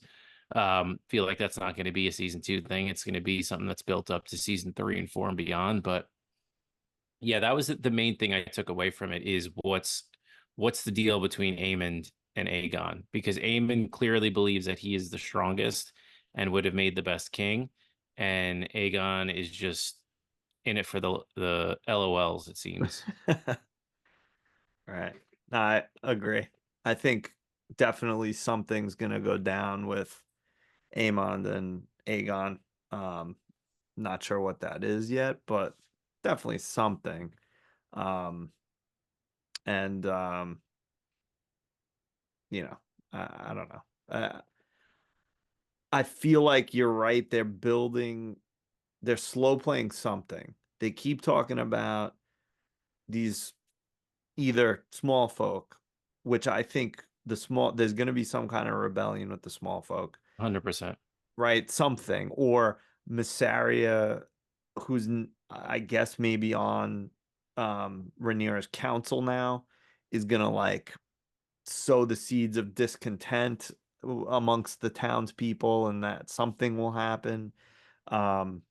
Feel like that's not going to be a season 2 thing. It's going to be something that's built up to season 3 and 4 and beyond. But yeah, that was the main thing I took away from it is what's the deal between Aemon and Aegon? Because Aemon clearly believes that he is the strongest and would have made the best king, and Aegon is just in it for the LOLs, it seems. Right. I agree. I think definitely something's gonna go down with Aemon and Aegon. Not sure what that is yet, but definitely something. Um, and I don't know. I feel like you're right. They're slow playing something. They keep talking about these either small folk, which I think there's going to be some kind of rebellion with the small folk, 100%. right? Something, or Missaria, who's I guess maybe on Rhaenyra's council now, is gonna like sow the seeds of discontent amongst the townspeople, and that something will happen. Um,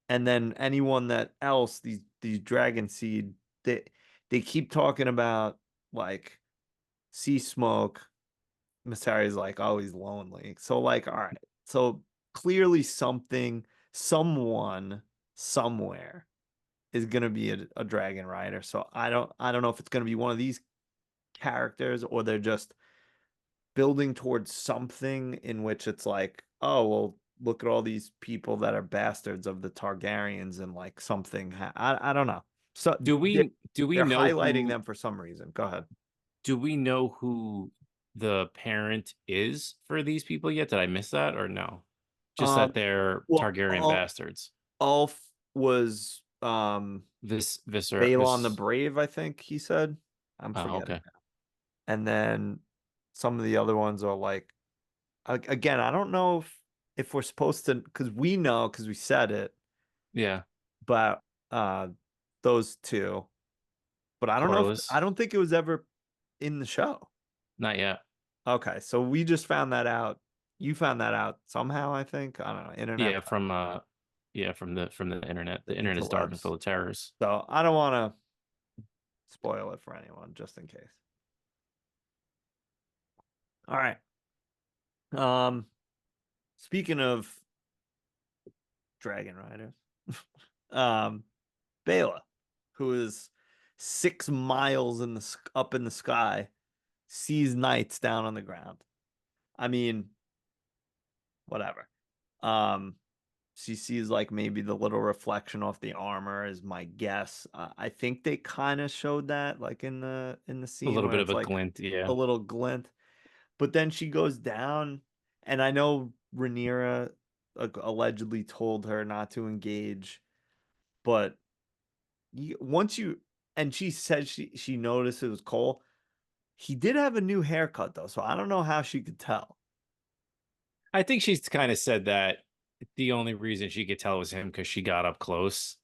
and then anyone that else, these dragon seed, they keep talking about like sea smoke. Messaria's like, oh, he's lonely. So like, all right. So clearly someone, somewhere is going to be a dragon rider. So I don't know if it's going to be one of these characters or they're just building towards something in which it's like, oh, well, look at all these people that are bastards of the Targaryens and like something. I don't know. So Do we they're know highlighting who, them for some reason. Go ahead. do we know who the parent is for these people yet? Did I miss that or no? Just that they're Well, Targaryen bastards. Ulf was Balon the Brave, I think he said. I'm forgetting. Okay. Now. And then some of the other ones are like, again, I don't know if we're supposed to, because we know, because we said it. Yeah. But those two. But I don't know if, I don't think it was ever in the show. Not yet. Okay, so we just found that out. You found that out somehow, I think. I don't know, internet. Yeah, from the internet. The internet is dark and full of terrors. So I don't want to spoil it for anyone, just in case. All right. Speaking of dragon riders, Baela, who is 6 miles up in the sky, sees knights down on the ground. I mean, whatever. She sees like maybe the little reflection off the armor is my guess. I think they kind of showed that like in the scene. A little bit of a like glint, yeah. A little glint. But then she goes down, and I know Rhaenyra allegedly told her not to engage, but and she said she noticed it was Cole. He did have a new haircut though, so I don't know how she could tell. I think she's kind of said that the only reason she could tell was him because she got up close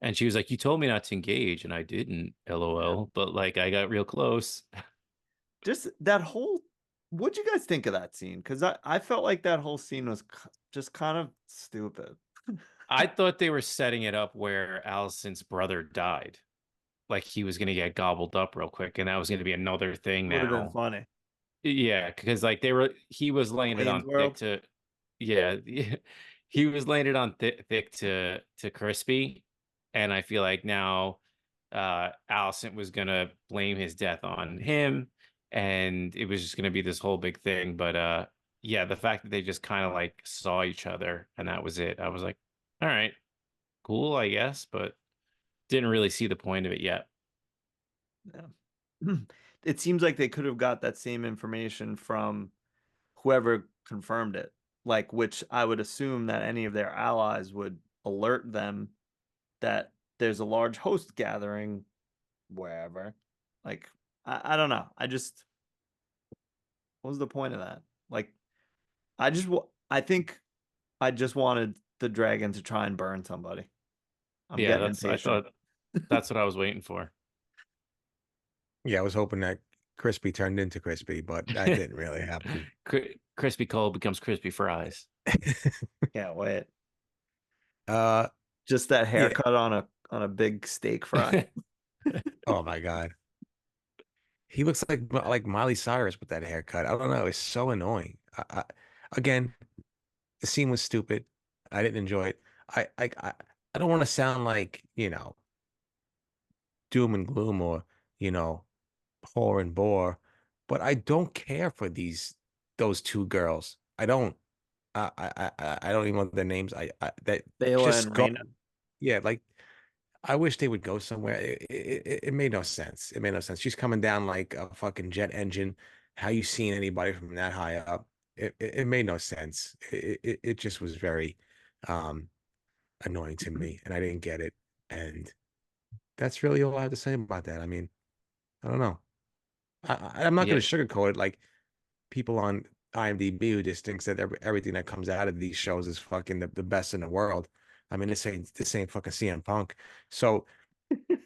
and she was like, "You told me not to engage, and I didn't, LOL." But like, I got real close. Just that whole, what'd you guys think of that scene? Because I felt like that whole scene was just kind of stupid. I thought they were setting it up where Alicent's brother died. Like he was going to get gobbled up real quick, and that was going to be another thing now. Would have been funny. Yeah, because like he was laying it on thick to, yeah, he was laying it on thick to Crispy, and I feel like now Alicent was gonna blame his death on him, and it was just gonna be this whole big thing. But yeah, the fact that they just kind of like saw each other and that was it, I was like, all right, cool, I guess, but didn't really see the point of it yet. Yeah. It seems like they could have got that same information from whoever confirmed it, like, which I would assume that any of their allies would alert them that there's a large host gathering wherever. Like, I don't know. What was the point of that? Like, I think I just wanted the dragon to try and burn somebody. I thought that's what I was waiting for. Yeah, I was hoping that Crispy turned into Crispy, but that didn't really happen. Crispy Cole becomes Crispy Fries. Can't wait. Uh, just that haircut on a big steak fry. Oh my God. He looks like Miley Cyrus with that haircut. I don't know. It's so annoying. Again, the scene was stupid. I didn't enjoy it. I don't want to sound like, doom and gloom or, poor and bore, but I don't care for those two girls. I don't. I don't even know their names. That Baela just and go. Rhaenyra. Yeah, like I wish they would go somewhere. It made no sense. It made no sense. She's coming down like a fucking jet engine. How you seen anybody from that high up? It made no sense. It just was very annoying to me, and I didn't get it. And that's really all I have to say about that. I mean, I don't know. I'm not going to sugarcoat it. Like people on IMDb who just thinks that everything that comes out of these shows is fucking the best in the world. I mean, this ain't fucking CM Punk. So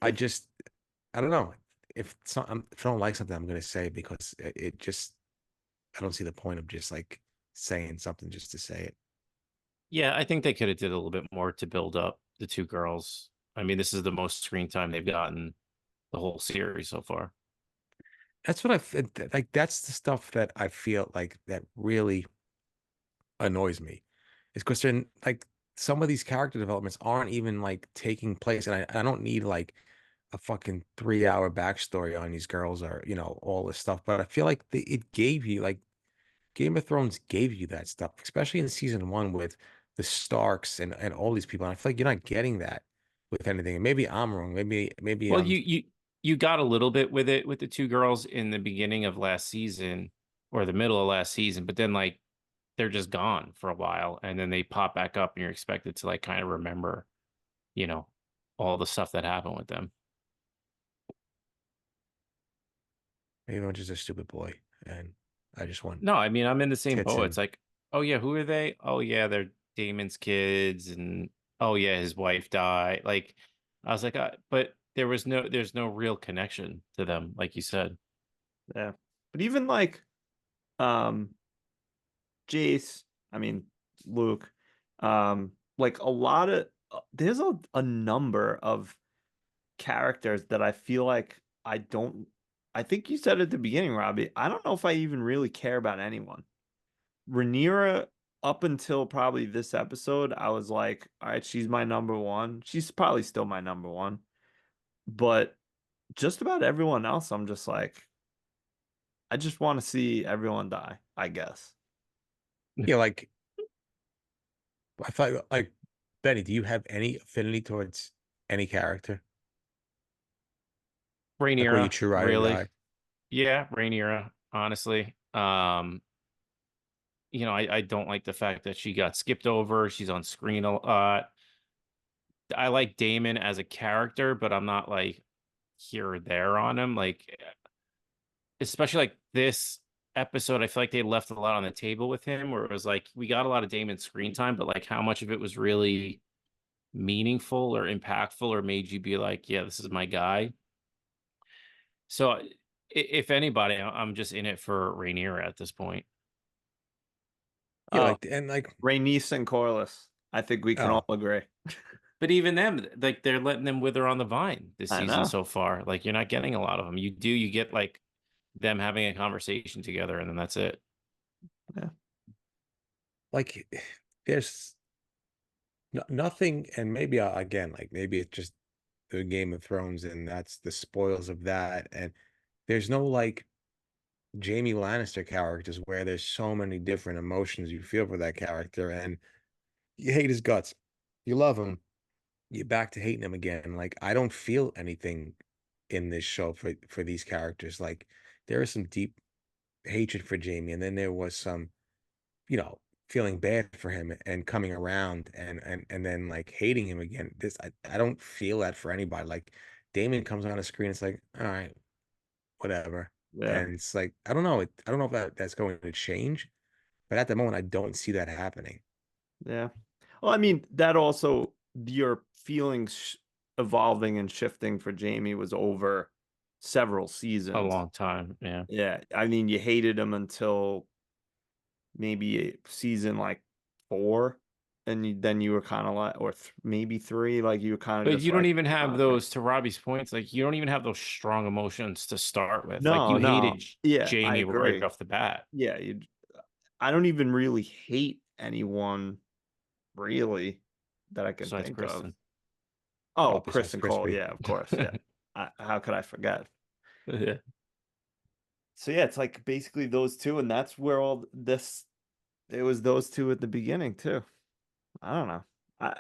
I don't know. If I don't like something, I'm gonna say it because it just I don't see the point of just like saying something just to say it. Yeah, I think they could have did a little bit more to build up the two girls. I mean, this is the most screen time they've gotten the whole series so far. That's what like. That's the stuff that I feel like that really annoys me. is because they're like some of these character developments aren't even like taking place, and I don't need like a fucking 3 hour backstory on these girls or all this stuff. But I feel like it gave you like Game of Thrones gave you that stuff, especially in season one with the Starks and all these people. And I feel like you're not getting that with anything. And maybe I'm wrong. Maybe Well, I'm you got a little bit with it with the two girls in the beginning of last season or the middle of last season, but then like they're just gone for a while and then they pop back up and you're expected to like kind of remember, you know, all the stuff that happened with them. maybe I'm just a stupid boy, and I just want No, I mean, I'm in the same tits boat. and It's like, oh yeah, who are they? Oh yeah, they're Daemon's kids, and oh yeah, his wife died. Like, I was like, but there's no real connection to them, like you said. Yeah. But even like Jace, I mean Luke, like a lot of there's a number of characters that I feel like I think you said at the beginning, Robbie, I don't know if I even really care about anyone. Rhaenyra, up until probably this episode, I was like, all right, she's my number one. She's probably still my number one. But just about everyone else, I'm just like, I just want to see everyone die, I guess. yeah, like I thought like Benny, do you have any affinity towards any character? Like were you Rhaenyra, true ride or really? die? Yeah, Rhaenyra, honestly. I don't like the fact that she got skipped over. She's on screen a lot. I like Daemon as a character, but I'm not like here or there on him. Like, especially like this episode, I feel like they left a lot on the table with him, where it was like we got a lot of Damon screen time, but like how much of it was really meaningful or impactful or made you be like, yeah, this is my guy. So if anybody, I'm just in it for Rhaenyra at this point. Yeah, Oh, like and like Rhaenys and Corlys. I think we can all oh agree. But even them, like they're letting them wither on the vine this I season know. so far. Like you're not getting a lot of them. You get like them having a conversation together, and then that's it. Yeah. like there's nothing, and maybe again, like maybe it's just the Game of Thrones and that's the spoils of that. And there's no like Jamie Lannister characters where there's so many different emotions you feel for that character, and you hate his guts, you love him, you're back to hating him again. Like I don't feel anything in this show for these characters. Like there is some deep hatred for Jamie, and then there was some, feeling bad for him and coming around and then like hating him again. I don't feel that for anybody. Like Damon comes on the screen, it's like, all right, whatever. Yeah. And it's like, I don't know. I don't know if that's going to change, but at the moment, I don't see that happening. Yeah. Well, I mean, that also your feelings evolving and shifting for Jamie was over several A seasons. long time, yeah. Yeah. I mean, you hated him until maybe season like 4, and then you were kind of like, or maybe 3, like you were kind of But just you don't like, even have "Oh, those, to Robbie's points, like you don't even have those strong emotions to start with. Like no, you no. hated Yeah, I Jamie right agree. off the bat. Yeah, I don't even really hate anyone really that I can Besides think of. Kristen. Oh, Oh, Chris besides and Cole, Crispy. yeah, of course, yeah. How could I forget? Yeah. So yeah, it's like basically those two, and that's where all this. It was those two at the beginning too. I don't know.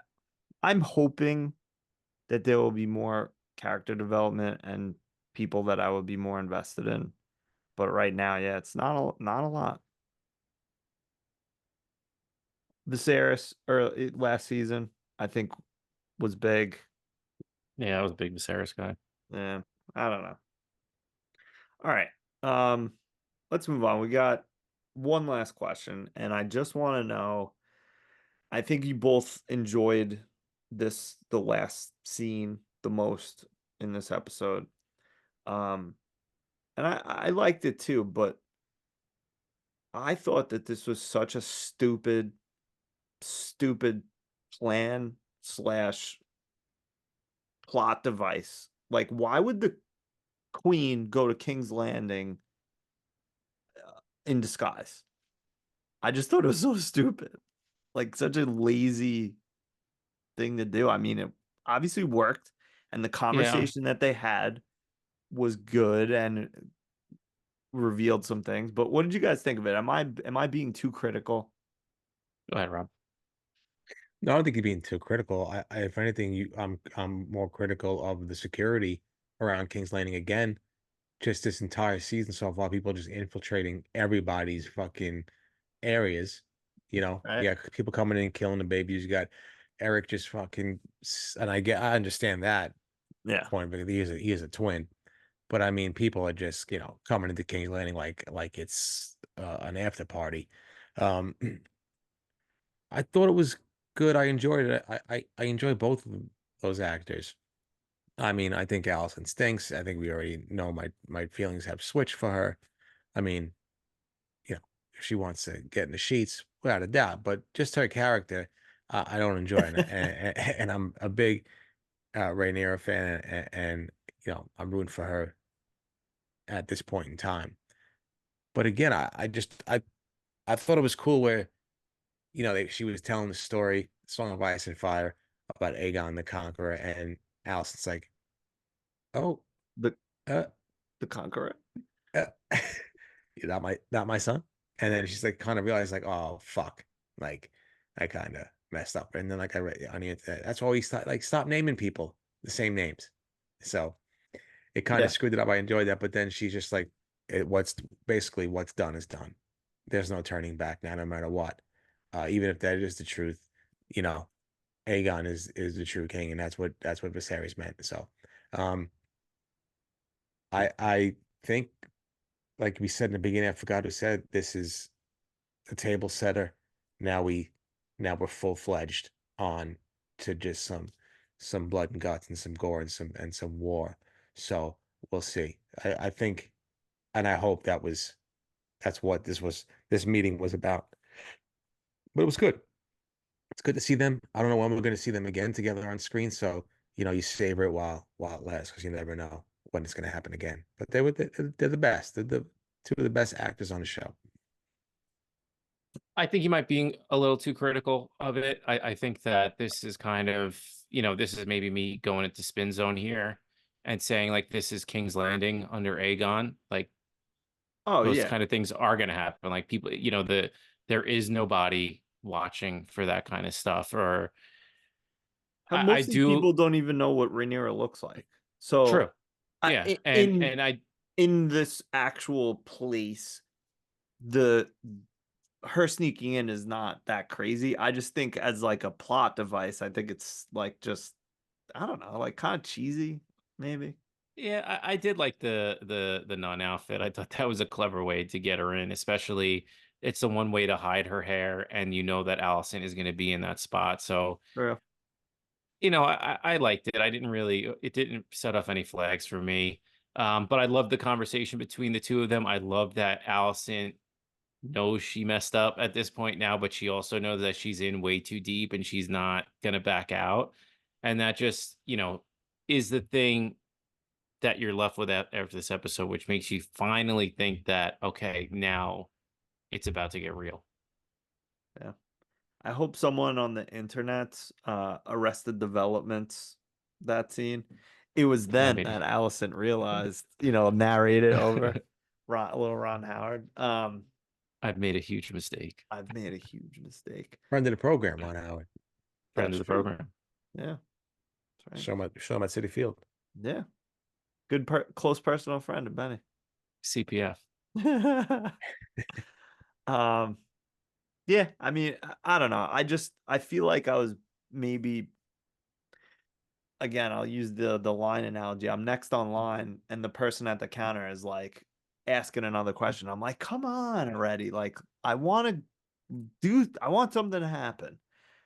I'm hoping that there will be more character development and people that I will be more invested in. But right now, yeah, it's not a lot. Viserys last season, I think, was big. Yeah, I was a big Viserys guy. Yeah, I don't know. All right. Um, let's move on. We got one last question, and I just want to know. I think you both enjoyed the last scene the most in this episode. Um, and I liked it too, but I thought that this was such a stupid plan slash plot device. Like, why would the queen go to King's Landing in disguise? I just thought it was so stupid. like such a lazy thing to do. I mean, it obviously worked, and the conversation that they had was good and revealed some things. But what did you guys think of it? Am I being too critical? Go ahead, Rob. No, I don't think you're being too critical. If anything, I'm more critical of the security around King's Landing again. Just this entire season so far, people just infiltrating everybody's fucking areas. Right. You got people coming in, killing the babies. You got Eric just fucking, and I understand that Yeah. point because he is a twin. But I mean, people are just coming into King's Landing like it's an after party. Um, I thought it was good. I enjoyed it. I enjoy both of those actors. I mean, I think Allison stinks. I think we already know my feelings have switched for her. I mean, if she wants to get in the sheets, without a doubt, but just her character, I don't enjoy. And I'm a big Rhaenyra fan, and I'm rooting for her at this point in time. But again, I thought it was cool where she was telling the story, Song of Ice and Fire, about Aegon the Conqueror, and Allison's like, "Oh, The uh, the Conqueror. uh, you're not my son." And then she's like, kind of realized, like, "Oh fuck, like I kind of messed up." And then like I read on the internet, that's why we stop naming people the same names. So it kind Yeah. of screwed it up. I enjoyed that, but then she's just like, what's done is done. There's no turning back now, no matter what. Even if that is the truth, you know, Aegon is the true king, and that's what Viserys meant. So, um, I think, like we said in the beginning, I forgot who said this is a table setter. Now we're full fledged on to just some blood and guts and some gore and some war. So we'll see. I think, and I hope that's what this meeting was about. But it was good. It's good to see them. I don't know when we're going to see them again together on screen. So you savor it while it lasts, because you never know when it's going to happen again. But they're the best. They're the two of the best actors on the show. I think you might be a little too critical of it. I think that this is kind of, this is maybe me going into spin zone here and saying like this is King's Landing under Aegon. Like Oh those yeah. kind of things are going to happen. Like people, there is nobody watching for that kind of stuff. Or I Most of these do. people don't even know what Rhaenyra looks like. So True. Yeah. And, in and I, in this actual place, the her sneaking in is not that crazy. I just think as like a plot device, I think it's like just I don't know, like kind of cheesy, maybe. yeah, I did like the nun outfit. I thought that was a clever way to get her in, especially it's the one way to hide her hair, and that Allison is going to be in that spot. So, Yeah. I liked it. It didn't set off any flags for me. But I love the conversation between the two of them. I love that Allison knows she messed up at this point now, but she also knows that she's in way too deep and she's not gonna back out. And that just, is the thing that you're left with after this episode, which makes you finally think that, okay, now it's about to get real. Yeah. I hope someone on the internet arrested developments that scene. It was I then made that it. Allison realized, narrated over little Ron Howard. I've made a huge mistake. I've made a huge mistake. Friend of the program, Ron Howard. Friend That's of the true. program. Yeah. That's Show him at City Field. right. Yeah. Good close personal friend of Benny. CPF. um yeah, I mean, I don't know. I feel like I was maybe again, I'll use the line analogy. I'm next on line and the person at the counter is like asking another question. I'm like, "Come on already. Like I want something to happen."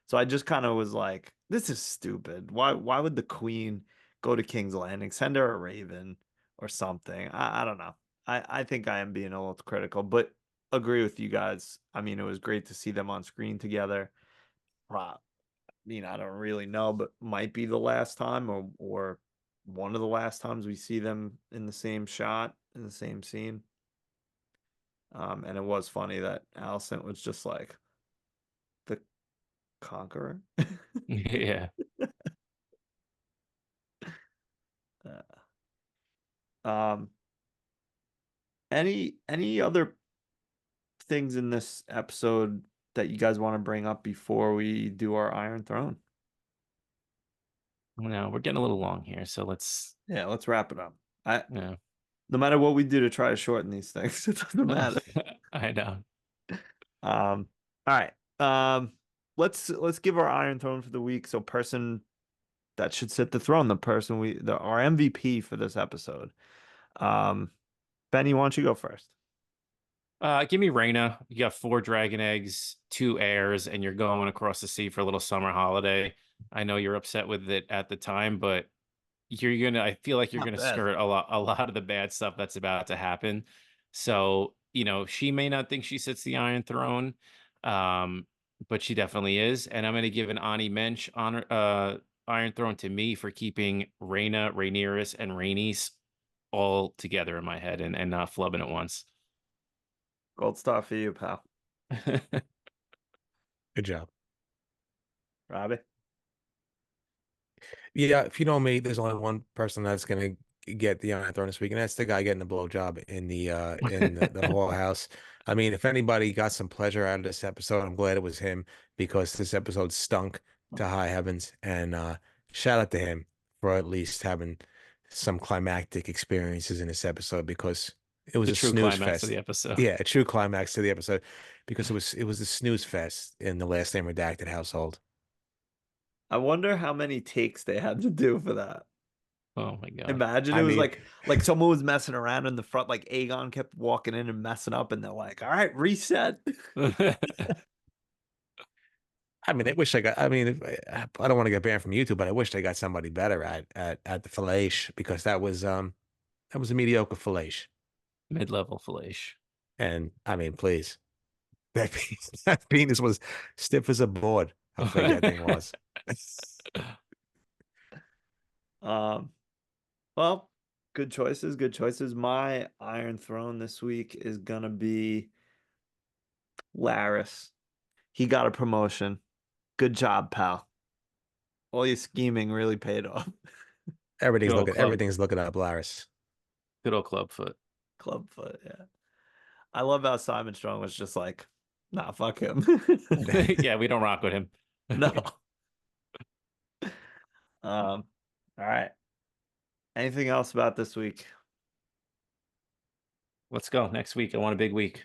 So I just kind of was like, "This is stupid. Why would the queen go to King's Landing? Send her a raven or something." I don't know. I think I am being a little critical, but agree with you guys. I mean, it was great to see them on screen together. I don't really know, but might be the last time or one of the last times we see them in the same shot, in the same scene. And it was funny that Allison was just like Conqueror. Yeah. Um, any other things in this episode that you guys want to bring up before we do our Iron Throne? No, we're getting a little long here, so let's wrap it up. yeah. No matter what we do to try to shorten these things, it doesn't matter. I know. All right. Let's give our Iron Throne for the week. So person that should sit the throne, our MVP for this episode. Benny, why don't you go first? Give me Rhaenyra. You got 4 dragon eggs, 2 heirs, and you're going across the sea for a little summer holiday. I know you're upset with it at the time, but I feel like you're Not gonna bad. skirt a lot of the bad stuff that's about to happen. So, she may not think she sits the Iron Throne, but she definitely is. And I'm gonna give an Ani Mensch Iron Throne to me for keeping Rhaenyra, and Rhaenys all together in my head and not flubbing at once. Gold star for you, pal. Good job. Robbie? Yeah, if you know me, there's only one person that's gonna get the Iron Throne this week, and that's the guy getting the blowjob in the whole house. I mean, if anybody got some pleasure out of this episode, I'm glad it was him, because this episode stunk to high heavens. And shout out to him for at least having some climactic experiences in this episode, because it was The a true snooze climax fest. of the episode. Yeah, a true climax to the episode, because it was a snooze fest in the Last Name Redacted household. I wonder how many takes they had to do for that. Oh my god. Imagine it I was mean- like someone was messing around in the front, like Aegon kept walking in and messing up, and they're like, all right, reset. I mean, I wish I got. I mean, I don't want to get banned from YouTube, but I wish they got somebody better at the fellation, because that was a mediocre fellation. Mid-level fellation. And I mean, please, that penis was stiff as a board. How big that thing was. Well, good choices, good choices. My Iron Throne this week is gonna be Larys. He got a promotion. Good job, pal. All your scheming really paid off. Everything's Good old looking up, Laris. Good old clubfoot. Clubfoot, yeah. I love how Simon Strong was just like, nah, fuck him. Yeah, we don't rock with him. No. All right. Anything else about this week? Let's go next week. I want a big week.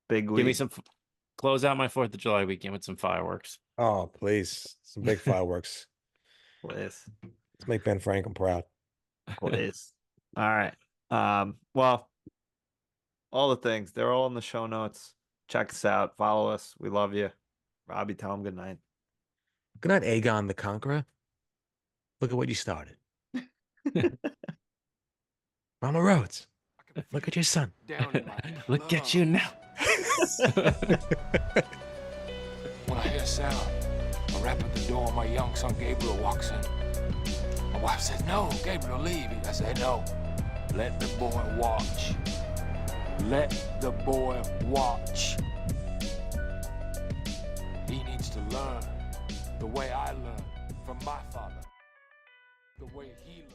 Big week. Give me some. Close out my 4th of July weekend with some fireworks. Oh, please, some big fireworks. Please. Let's make Ben Franklin proud. Please. All right. Well, all the things, they're all in the show notes. Check us out. Follow us. We love you. Robbie, tell him good night. Good night, Aegon the Conqueror. Look at what you started. Mama Rhodes, look at your son. Down in my Look at you now. When I hear a sound, a rap at the door, my young son Gabriel walks in. My wife says, no, Gabriel, leave. I say, no, let the boy watch. Let the boy watch. He needs to learn the way I learned from my father, the way he learned.